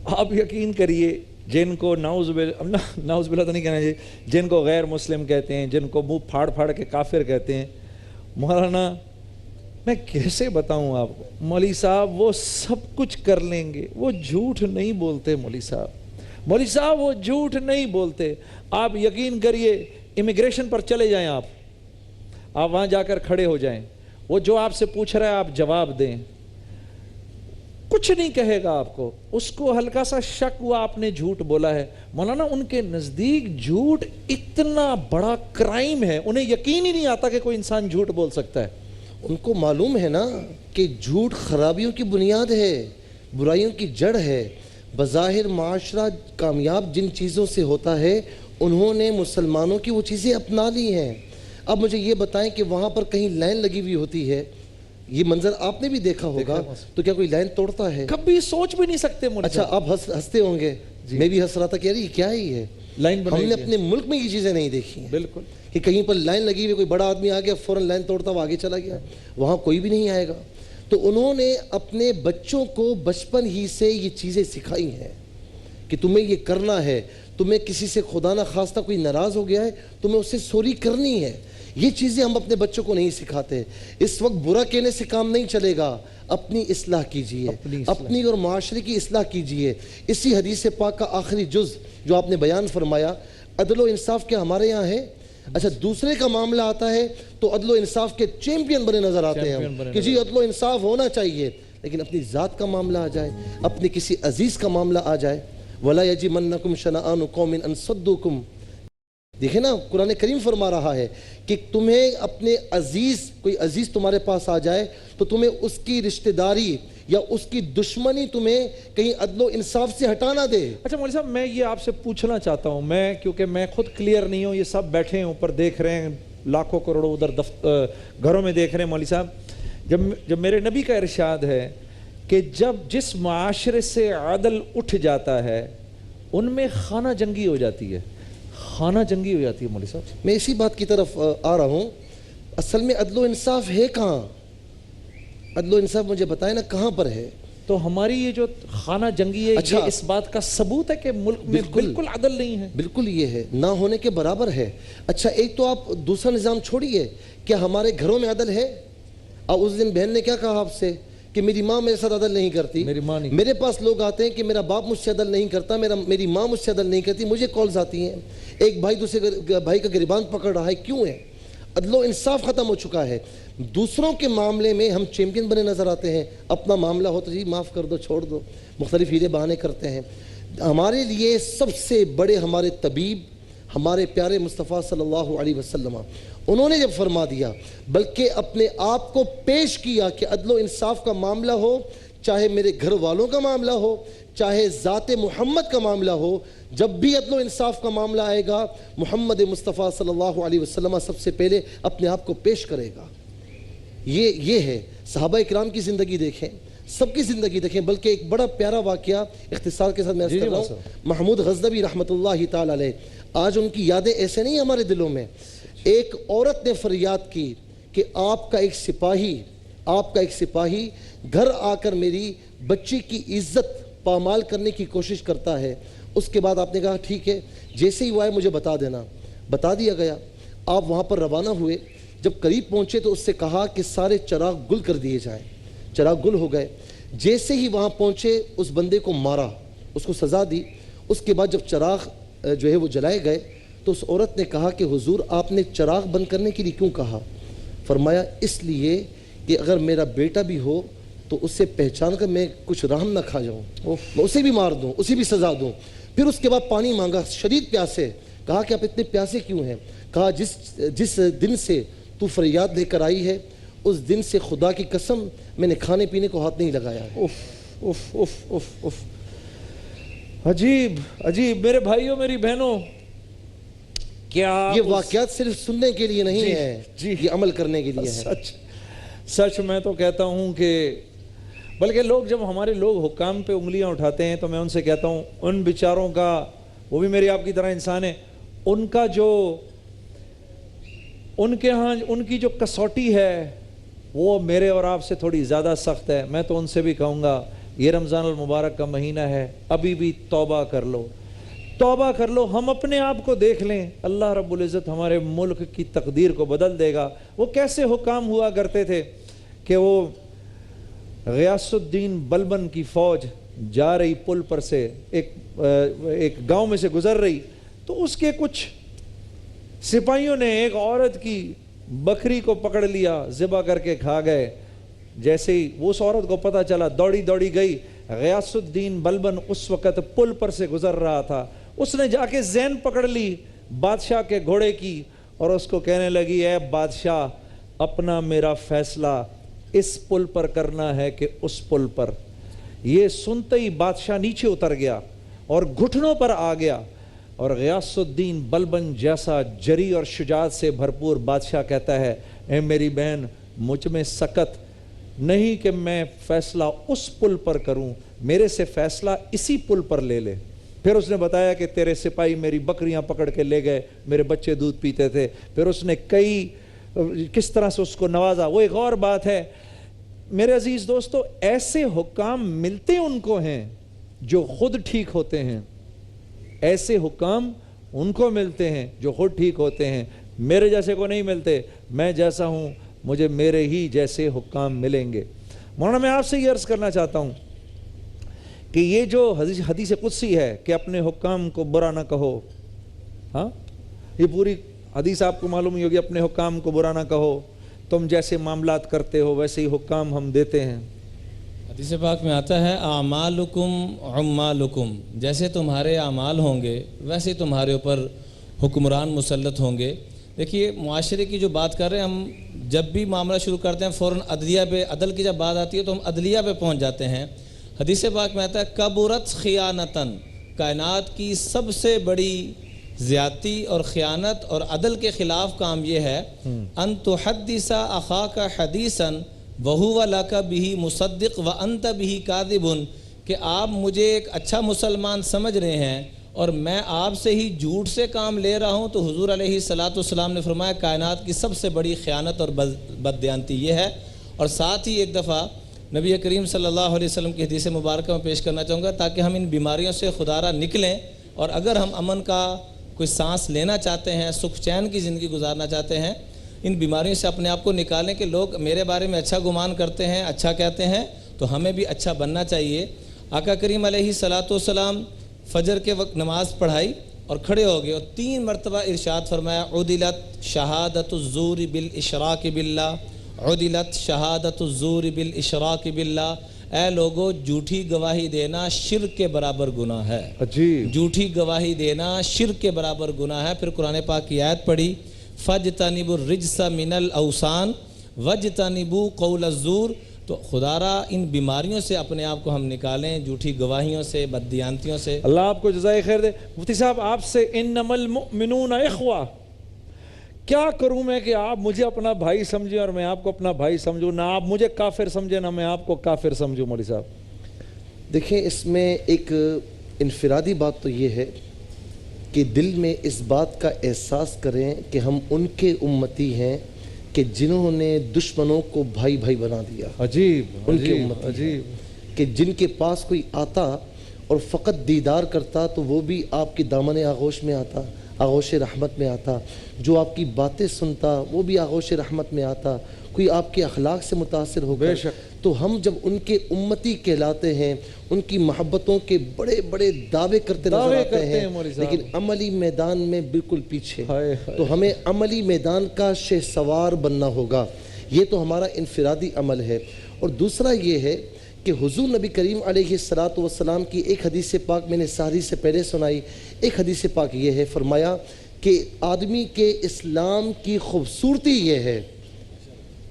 آپ یقین کریے جن کو نعوذ باللہ تو نہیں کہنا چاہیے، جن کو غیر مسلم کہتے ہیں، جن کو منہ پھاڑ پھاڑ کے کافر کہتے ہیں، مولانا میں کیسے بتاؤں آپ کو، مولوی صاحب وہ سب کچھ کر لیں گے، وہ جھوٹ نہیں بولتے مولوی صاحب وہ جھوٹ نہیں بولتے۔ آپ یقین کریے امیگریشن پر چلے جائیں، آپ وہاں جا کر کھڑے ہو جائیں، وہ جو آپ سے پوچھ رہا ہے آپ جواب دیں، کچھ نہیں کہے گا آپ کو، اس کو ہلکا سا شک ہوا آپ نے جھوٹ بولا ہے، مولانا ان کے نزدیک جھوٹ اتنا بڑا کرائم ہے، انہیں یقین ہی نہیں آتا کہ کوئی انسان جھوٹ بول سکتا ہے۔ ان کو معلوم ہے نا کہ جھوٹ خرابیوں کی بنیاد ہے، برائیوں کی جڑ ہے۔ بظاہر معاشرہ کامیاب جن چیزوں سے ہوتا ہے انہوں نے مسلمانوں کی وہ چیزیں اپنا لی ہیں۔ اب مجھے یہ بتائیں کہ وہاں پر کہیں لائن لگی ہوئی ہوتی ہے، یہ منظر آپ نے بھی دیکھا ہوگا، تو کیا کوئی لائن توڑتا ہے؟ کبھی سوچ بھی نہیں سکتے مولوی اچھا آپ ہنستے ہوں گے، میں بھی ہنس رہا تھا کہ یار یہ کیا ہے، یہ لائن ہم نے اپنے ملک میں یہ چیزیں نہیں دیکھی ہیں بالکل کہ کہیں پر لائن لگی ہوئی، کوئی بڑا آدمی آ گیا فوراً لائن توڑتا وہ آگے چلا گیا، وہاں کوئی بھی نہیں آئے گا۔ تو انہوں نے اپنے بچوں کو بچپن ہی سے یہ چیزیں سکھائی ہیں کہ تمہیں یہ کرنا ہے، تمہیں کسی سے خدا نہ خواستہ کوئی ناراض ہو گیا ہے تمہیں اس سے سوری کرنی ہے۔ یہ چیزیں ہم اپنے بچوں کو نہیں سکھاتے۔ اس وقت برا کہنے سے کام نہیں چلے گا، اپنی اصلاح کیجئے، اپنی اور معاشرے کی اصلاح کیجئے۔ اسی حدیث پاک کا آخری جز جو آپ نے بیان فرمایا، عدل و انصاف کیا ہمارے یہاں ہے؟ اچھا دوسرے کا معاملہ آتا ہے تو عدل و انصاف کے چیمپئن بنے نظر آتے ہیں ہم کہ جی عدل و انصاف ہونا چاہیے، لیکن اپنی ذات کا معاملہ آ جائے، اپنے کسی عزیز کا معاملہ آ جائے، وَلَا يَجْرِمَنَّكُمْ شَنَآنُ قَوْمٍ أَن صَدُّوكُمْ، دیکھیں نا قرآن کریم فرما رہا ہے کہ تمہیں اپنے عزیز، کوئی عزیز تمہارے پاس آ جائے تو تمہیں اس کی رشتہ داری یا اس کی دشمنی تمہیں کہیں عدل و انصاف سے ہٹانا دے۔ اچھا مولوی صاحب میں یہ آپ سے پوچھنا چاہتا ہوں، کیونکہ میں خود کلیئر نہیں ہوں، یہ سب بیٹھے ہیں اوپر دیکھ رہے ہیں، لاکھوں کروڑوں ادھر گھروں میں دیکھ رہے ہیں، مولوی صاحب جب میرے نبی کا ارشاد ہے کہ جس معاشرے سے عدل اٹھ جاتا ہے ان میں خانہ جنگی ہو جاتی ہے، خانہ جنگی ہو جاتی ہے مولوی صاحب۔ میں اسی بات کی طرف آ رہا ہوں، اصل میں عدل و انصاف ہے کہاں؟ عدل و انصاف مجھے بتائیں نا کہاں پر ہے؟ تو ہماری یہ جو خانہ جنگی ہے یہ اس بات کا ثبوت ہے کہ ملک میں بالکل عدل نہیں ہے۔ بالکل یہ ہے، نہ ہونے کے برابر ہے۔ اچھا ایک تو آپ دوسرا نظام چھوڑیے، کیا ہمارے گھروں میں عدل ہے؟ اور اس دن بہن نے کیا کہا آپ سے کہ میری ماں میرے ساتھ عدل نہیں کرتی، میرے پاس لوگ آتے ہیں کہ میرا باپ مجھ سے عدل نہیں کرتا، میری ماں مجھ سے عدل نہیں کرتی، مجھے کالز آتی ہیں، ایک بھائی دوسرے بھائی کا گریبان پکڑ رہا ہے، کیوں ہے؟ عدل و انصاف ختم ہو چکا ہے۔ دوسروں کے معاملے میں ہم چیمپئن بنے نظر آتے ہیں، اپنا معاملہ ہو تو جی معاف کر دو، چھوڑ دو، مختلف ہیلے بہانے کرتے ہیں۔ ہمارے لیے سب سے بڑے ہمارے طبیب ہمارے پیارے مصطفیٰ صلی اللہ علیہ وسلم، انہوں نے جب فرما دیا بلکہ اپنے آپ کو پیش کیا کہ عدل و انصاف کا معاملہ ہو، چاہے میرے گھر والوں کا معاملہ ہو، چاہے ذات محمد کا معاملہ ہو، جب بھی عدل و انصاف کا معاملہ آئے گا محمد مصطفیٰ صلی اللہ علیہ وسلم سب سے پہلے اپنے آپ کو پیش کرے گا۔ یہ ہے صحابہ اکرام کی زندگی دیکھیں، سب کی زندگی دیکھیں، بلکہ ایک بڑا پیارا واقعہ اختصار کے ساتھ میں عرض کر رہا ہوں، محمود غزنوی رحمۃ اللہ تعالی علیہ، آج ان کی یادیں ایسے نہیں ہمارے دلوں میں۔ ایک عورت نے فریاد کی کہ آپ کا ایک سپاہی گھر آ کر میری بچی کی عزت پامال کرنے کی کوشش کرتا ہے۔ اس کے بعد آپ نے کہا ٹھیک ہے، جیسے ہی وہ آئے مجھے بتا دینا، بتا دیا گیا۔ آپ وہاں پر روانہ ہوئے، جب قریب پہنچے تو اس سے کہا کہ سارے چراغ گل کر دیے جائیں، چراغ گل ہو گئے۔ جیسے ہی وہاں پہنچے اس بندے کو مارا، اس کو سزا دی۔ اس کے بعد جب چراغ جو ہے وہ جلائے گئے تو اس عورت نے کہا کہ حضور آپ نے چراغ بند کرنے کے لیے کیوں کہا؟ فرمایا اس لیے کہ اگر میرا بیٹا بھی ہو تو اسے پہچان کر میں کچھ رحم نہ کھا جاؤں، میں اسے بھی مار دوں، اسے بھی سزا دوں۔ پھر اس کے بعد پانی مانگا، شدید پیاسے، کہا کہ آپ اتنے پیاسے کیوں ہیں؟ کہا جس دن سے تو فریاد لے کر آئی ہے اس دن سے خدا کی قسم میں نے کھانے پینے کو ہاتھ نہیں لگایا ہے۔ If if if if if عجیب عجیب میرے بھائیوں میری بہنوں، کیا یہ واقعات صرف سننے کے لیے نہیں ہے، یہ عمل کرنے کے لیے ہے۔ سچ سچ میں تو کہتا ہوں کہ بلکہ لوگ جب ہمارے لوگ حکام پہ انگلیاں اٹھاتے ہیں تو میں ان سے کہتا ہوں ان بیچاروں کا، وہ بھی میری آپ کی طرح انسان ہے، ان کا جو ان کے ہاں ان کی جو کسوٹی ہے وہ میرے اور آپ سے تھوڑی زیادہ سخت ہے۔ میں تو ان سے بھی کہوں گا یہ رمضان المبارک کا مہینہ ہے، ابھی بھی توبہ کر لو، توبہ کر لو۔ ہم اپنے آپ کو دیکھ لیں، اللہ رب العزت ہمارے ملک کی تقدیر کو بدل دے گا۔ وہ کیسے حکام ہوا کرتے تھے کہ وہ غیاث الدین بلبن کی فوج جا رہی پل پر سے ایک گاؤں میں سے گزر رہی، تو اس کے کچھ سپاہیوں نے ایک عورت کی بکری کو پکڑ لیا، ذبح کر کے کھا گئے۔ جیسے ہی وہ اس عورت کو پتہ چلا، دوڑی دوڑی گئی۔ غیاث الدین بلبن اس وقت پل پر سے گزر رہا تھا، اس نے جا کے زین پکڑ لی بادشاہ کے گھوڑے کی اور اس کو کہنے لگی اے بادشاہ، اپنا میرا فیصلہ اس پل پر کرنا ہے کہ اس پل پر۔ یہ سنتے ہی بادشاہ نیچے اتر گیا اور گھٹنوں پر آ گیا، اور غیاث الدین بلبن جیسا جری اور شجاعت سے بھرپور بادشاہ کہتا ہے اے میری بہن، مجھ میں سکت نہیں کہ میں فیصلہ اس پل پر کروں، میرے سے فیصلہ اسی پل پر لے لے۔ پھر اس نے بتایا کہ تیرے سپاہی میری بکریاں پکڑ کے لے گئے، میرے بچے دودھ پیتے تھے۔ پھر اس نے کس طرح سے اس کو نوازا، وہ ایک اور بات ہے۔ میرے عزیز دوستو، ایسے حکام ملتے ان کو ہیں جو خود ٹھیک ہوتے ہیں، ایسے حکام ان کو ملتے ہیں جو خود ٹھیک ہوتے ہیں۔ میرے جیسے کو نہیں ملتے، میں جیسا ہوں مجھے میرے ہی جیسے حکام ملیں گے۔ مولانا میں آپ سے یہ عرض کرنا چاہتا ہوں کہ یہ جو حدیث قدسی ہے کہ اپنے حکام کو برا نہ کہو، ہاں یہ پوری حدیث آپ کو معلوم ہی ہوگی، اپنے حکام کو برا نہ کہو، تم جیسے معاملات کرتے ہو ویسے ہی حکام ہم دیتے ہیں۔ حدیث پاک میں آتا ہے اعمالکم عمالکم، جیسے تمہارے اعمال ہوں گے ویسے تمہارے اوپر حکمران مسلط ہوں گے۔ دیکھیے معاشرے کی جو بات کر رہے ہیں ہم، جب بھی معاملہ شروع کرتے ہیں فوراً عدلیہ پہ، عدل کی جب بات آتی ہے تو ہم عدلیہ پہ پہنچ جاتے ہیں۔ حدیث پاک میں آتا ہے کبرت خیانتن، کائنات کی سب سے بڑی زیادتی اور خیانت اور عدل کے خلاف کام یہ ہے ان تحدث اخاک حدیثا وہو لک بہ مصدق وانت بہ کاذب، کہ آپ مجھے ایک اچھا مسلمان سمجھ رہے ہیں اور میں آپ سے ہی جھوٹ سے کام لے رہا ہوں۔ تو حضور علیہ الصلوۃ والسلام نے فرمایا کائنات کی سب سے بڑی خیانت اور بددیانتی یہ ہے۔ اور ساتھ ہی ایک دفعہ نبی کریم صلی اللہ علیہ وسلم کی حدیث مبارکہ میں پیش کرنا چاہوں گا تاکہ ہم ان بیماریوں سے خدارہ نکلیں، اور اگر ہم امن کا کوئی سانس لینا چاہتے ہیں، سکھ چین کی زندگی گزارنا چاہتے ہیں، ان بیماریوں سے اپنے آپ کو نکالیں کہ لوگ میرے بارے میں اچھا گمان کرتے ہیں، اچھا کہتے ہیں، تو ہمیں بھی اچھا بننا چاہیے۔ آقا کریم علیہ الصلوۃ والسلام فجر کے وقت نماز پڑھائی اور کھڑے ہو گئے اور 3 مرتبہ ارشاد فرمایا عدلت شہادت الزور بالاشراک باللہ، عدلت شہادت الزور بالاشراک باللہ، اے لوگو جھوٹی گواہی دینا شرک کے برابر گناہ ہے۔ عجیب، جھوٹی گواہی دینا شرک کے برابر گناہ ہے۔ پھر قرآن پاک کی آیت پڑھی فَاجْتَنِبُوا الرِّجْسَ مِنَ الْأَوْثَانِ وَاجْتَنِبُوا قَوْلَ الزُّورِ۔ تو خدارہ ان بیماریوں سے اپنے آپ کو ہم نکالیں، جھوٹی گواہیوں سے، بددیانتیوں سے۔ اللہ آپ کو جزائے خیر دے۔ مفتی صاحب آپ سے انما المؤمنون اخوہ، کیا کروں میں کہ آپ مجھے اپنا بھائی سمجھیں اور میں آپ کو اپنا بھائی سمجھوں، نہ آپ مجھے کافر سمجھیں نہ میں آپ کو کافر سمجھوں؟ مولوی صاحب دیکھیں اس میں ایک انفرادی بات تو یہ ہے کہ دل میں اس بات کا احساس کریں کہ ہم ان کے امتی ہیں کہ جنہوں نے دشمنوں کو بھائی بھائی بنا دیا۔ عجیب ان کے عجیب امتی عجیب، کہ جن کے پاس کوئی آتا اور فقط دیدار کرتا تو وہ بھی آپ کی دامن آغوش میں آتا، آغوش رحمت میں آتا، جو آپ کی باتیں سنتا وہ بھی آغوش رحمت میں آتا، کوئی آپ کے اخلاق سے متاثر ہو بے گئے شک۔ تو ہم جب ان کے امتی کہلاتے ہیں، ان کی محبتوں کے بڑے بڑے دعوے کرتے نظر آتے ہیں، لیکن عملی میدان میں بالکل پیچھے. تو ہمیں عملی میدان کا شہسوار بننا ہوگا. یہ تو ہمارا انفرادی عمل ہے. اور دوسرا یہ ہے کہ حضور نبی کریم علیہ السلام کی ایک حدیث پاک میں نے سحری سے پہلے سنائی. ایک حدیث پاک یہ ہے، فرمایا کہ آدمی کے اسلام کی خوبصورتی یہ ہے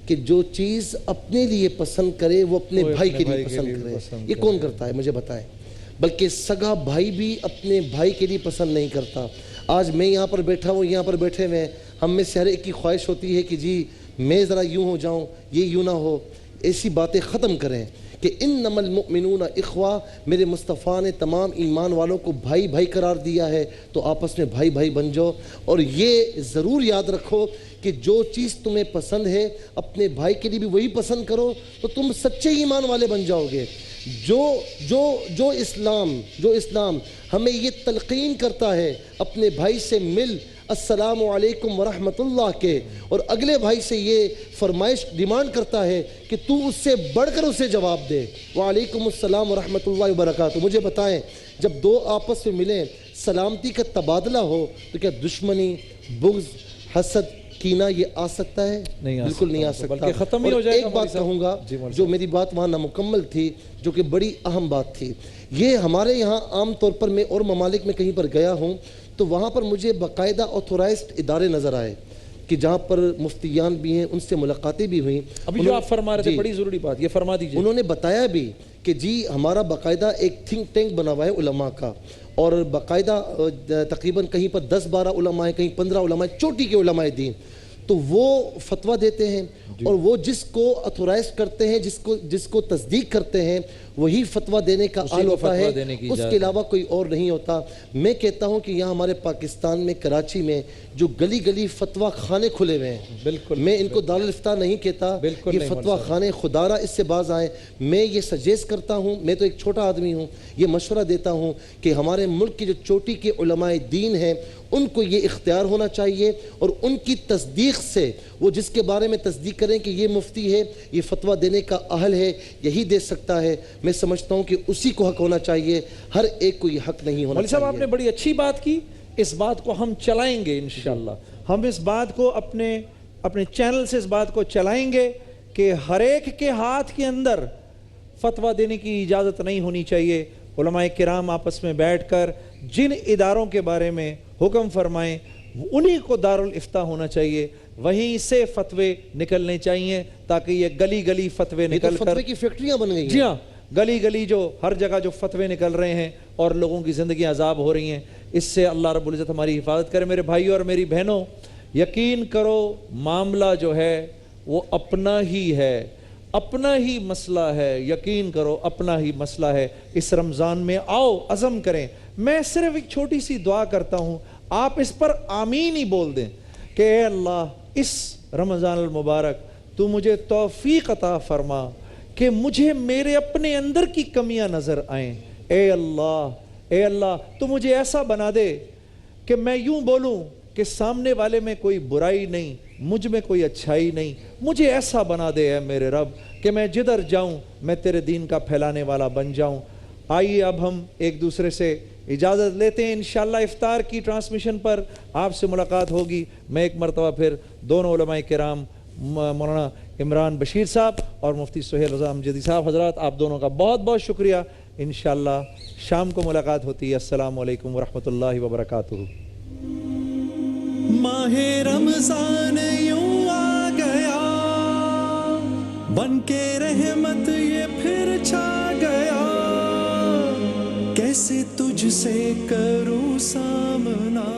کہ جو چیز اپنے لیے پسند کرے وہ اپنے بھائی کے لیے پسند کرے. یہ کون کرتا ہے مجھے بتائیں؟ بلکہ سگا بھائی بھی اپنے بھائی کے لیے پسند نہیں کرتا. آج میں یہاں پر بیٹھا ہوں، یہاں پر بیٹھے ہوئے ہیں، ہم میں سے ہر ایک کی خواہش ہوتی ہے کہ جی میں ذرا یوں ہو جاؤں، یہ یوں نہ ہو. ایسی باتیں ختم کریں کہ انما المؤمنون اخوہ. میرے مصطفیٰ نے تمام ایمان والوں کو بھائی بھائی قرار دیا ہے، تو آپس میں بھائی بھائی بن جاؤ. اور یہ ضرور یاد رکھو کہ جو چیز تمہیں پسند ہے اپنے بھائی کے لیے بھی وہی پسند کرو، تو تم سچے ایمان والے بن جاؤ گے. جو اسلام ہمیں یہ تلقین کرتا ہے اپنے بھائی سے مل السلام علیکم ورحمۃ اللہ کے، اور اگلے بھائی سے یہ فرمائش ڈیمانڈ کرتا ہے کہ تو اس سے بڑھ کر اسے جواب دے، وعلیکم السلام ورحمۃ اللہ وبرکاتہ. مجھے بتائیں، جب دو آپس میں ملیں، سلامتی کا تبادلہ ہو، تو کیا دشمنی، بغض، حسد، کینہ یہ آ سکتا ہے؟ بالکل نہیں آ سکتا. بلکہ ختم ہی ہو جائے گا. ایک بات کہوں گا جو میری بات وہاں نامکمل تھی، جو کہ بڑی اہم بات تھی. یہ ہمارے یہاں عام طور پر، میں اور ممالک میں کہیں پر گیا ہوں تو وہاں پر مجھے باقاعدہ آتھورائزڈ ادارے نظر آئے کہ جہاں پر مفتیان بھی ہیں، ان سے ملاقاتیں بھی ہوئیں. ابھی جو آپ فرما رہے تھے بڑی ضروری بات، یہ فرما دیجئے. انہوں نے بتایا بھی کہ جی ہمارا باقاعدہ ایک تھنک ٹینک بنا ہوا ہے علماء کا، اور باقاعدہ تقریباً کہیں پر 10-12 علماء ہیں، کہیں 15 علماء ہیں، چوٹی کے علماء دین. تو وہ فتویٰ دیتے ہیں، اور وہ جس کو اتھورائز کرتے ہیں، جس کو تصدیق کرتے ہیں، وہی فتویٰ دینے کا اہل ہوتا ہے، اس کے علاوہ کوئی اور نہیں ہوتا. میں کہتا ہوں کہ یہاں ہمارے پاکستان میں، کراچی میں جو گلی گلی فتویٰ خانے کھلے ہوئے ہیں، بالکل میں ان کو دارالفتہ نہیں کہتا، یہ فتویٰ خانے خدارہ اس سے باز آئیں. میں یہ سجیسٹ کرتا ہوں، میں تو ایک چھوٹا آدمی ہوں، یہ مشورہ دیتا ہوں کہ ہمارے ملک کے جو چوٹی کے علماء دین ہیں ان کو یہ اختیار ہونا چاہیے، اور ان کی تصدیق سے وہ جس کے بارے میں تصدیق کریں کہ یہ مفتی ہے، یہ فتویٰ دینے کا اہل ہے، یہی دے سکتا ہے. میں سمجھتا ہوں کہ اسی کو حق ہونا چاہیے، ہر ایک کو یہ حق نہیں ہونا چاہیے. صاحب آپ نے بڑی اچھی بات کی. اس بات کو ہم چلائیں گے انشاءاللہ. ہم اس بات کو اپنے چینل سے اس بات کو چلائیں گے کہ ہر ایک کے ہاتھ کے اندر فتویٰ دینے کی اجازت نہیں ہونی چاہیے. علماء کرام آپس میں بیٹھ کر جن اداروں کے بارے میں حکم فرمائیں انہی کو دارالافتاء ہونا چاہیے، وہیں سے فتوے نکلنے چاہیے، تاکہ یہ گلی گلی فتوے نکل کر فتوے کی فیکٹریاں بن گئی ہیں. جی ہاں، گلی گلی جو ہر جگہ جو فتوے نکل رہے ہیں اور لوگوں کی زندگی عذاب ہو رہی ہیں، اس سے اللہ رب العزت ہماری حفاظت کرے. میرے بھائیوں اور میری بہنوں، یقین کرو معاملہ جو ہے وہ اپنا ہی ہے، اپنا ہی مسئلہ ہے. یقین کرو اپنا ہی مسئلہ ہے. اس رمضان میں آؤ عزم کریں. میں صرف ایک چھوٹی سی دعا کرتا ہوں، آپ اس پر آمین ہی بول دیں کہ اے اللہ اس رمضان المبارک تو مجھے توفیق عطا فرما کہ مجھے میرے اپنے اندر کی کمیاں نظر آئیں. اے اللہ تو مجھے ایسا بنا دے کہ میں یوں بولوں کہ سامنے والے میں کوئی برائی نہیں، مجھ میں کوئی اچھائی نہیں. مجھے ایسا بنا دے اے میرے رب کہ میں جدھر جاؤں میں تیرے دین کا پھیلانے والا بن جاؤں. آئیے اب ہم ایک دوسرے سے اجازت لیتے ہیں. انشاءاللہ افطار کی ٹرانسمیشن پر آپ سے ملاقات ہوگی. میں ایک مرتبہ پھر دونوں علماء کرام مولانا عمران بشیر صاحب اور مفتی سہیل رضا امجدی صاحب، حضرات آپ دونوں کا بہت بہت شکریہ. انشاءاللہ شام کو ملاقات ہوتی ہے. السلام علیکم ورحمۃ اللہ وبرکاتہ. ماہ رمضان یوں آ گیا، بن کے رحمت یہ پھر چھا گیا، کیسے تجھ سے کروں سامنا.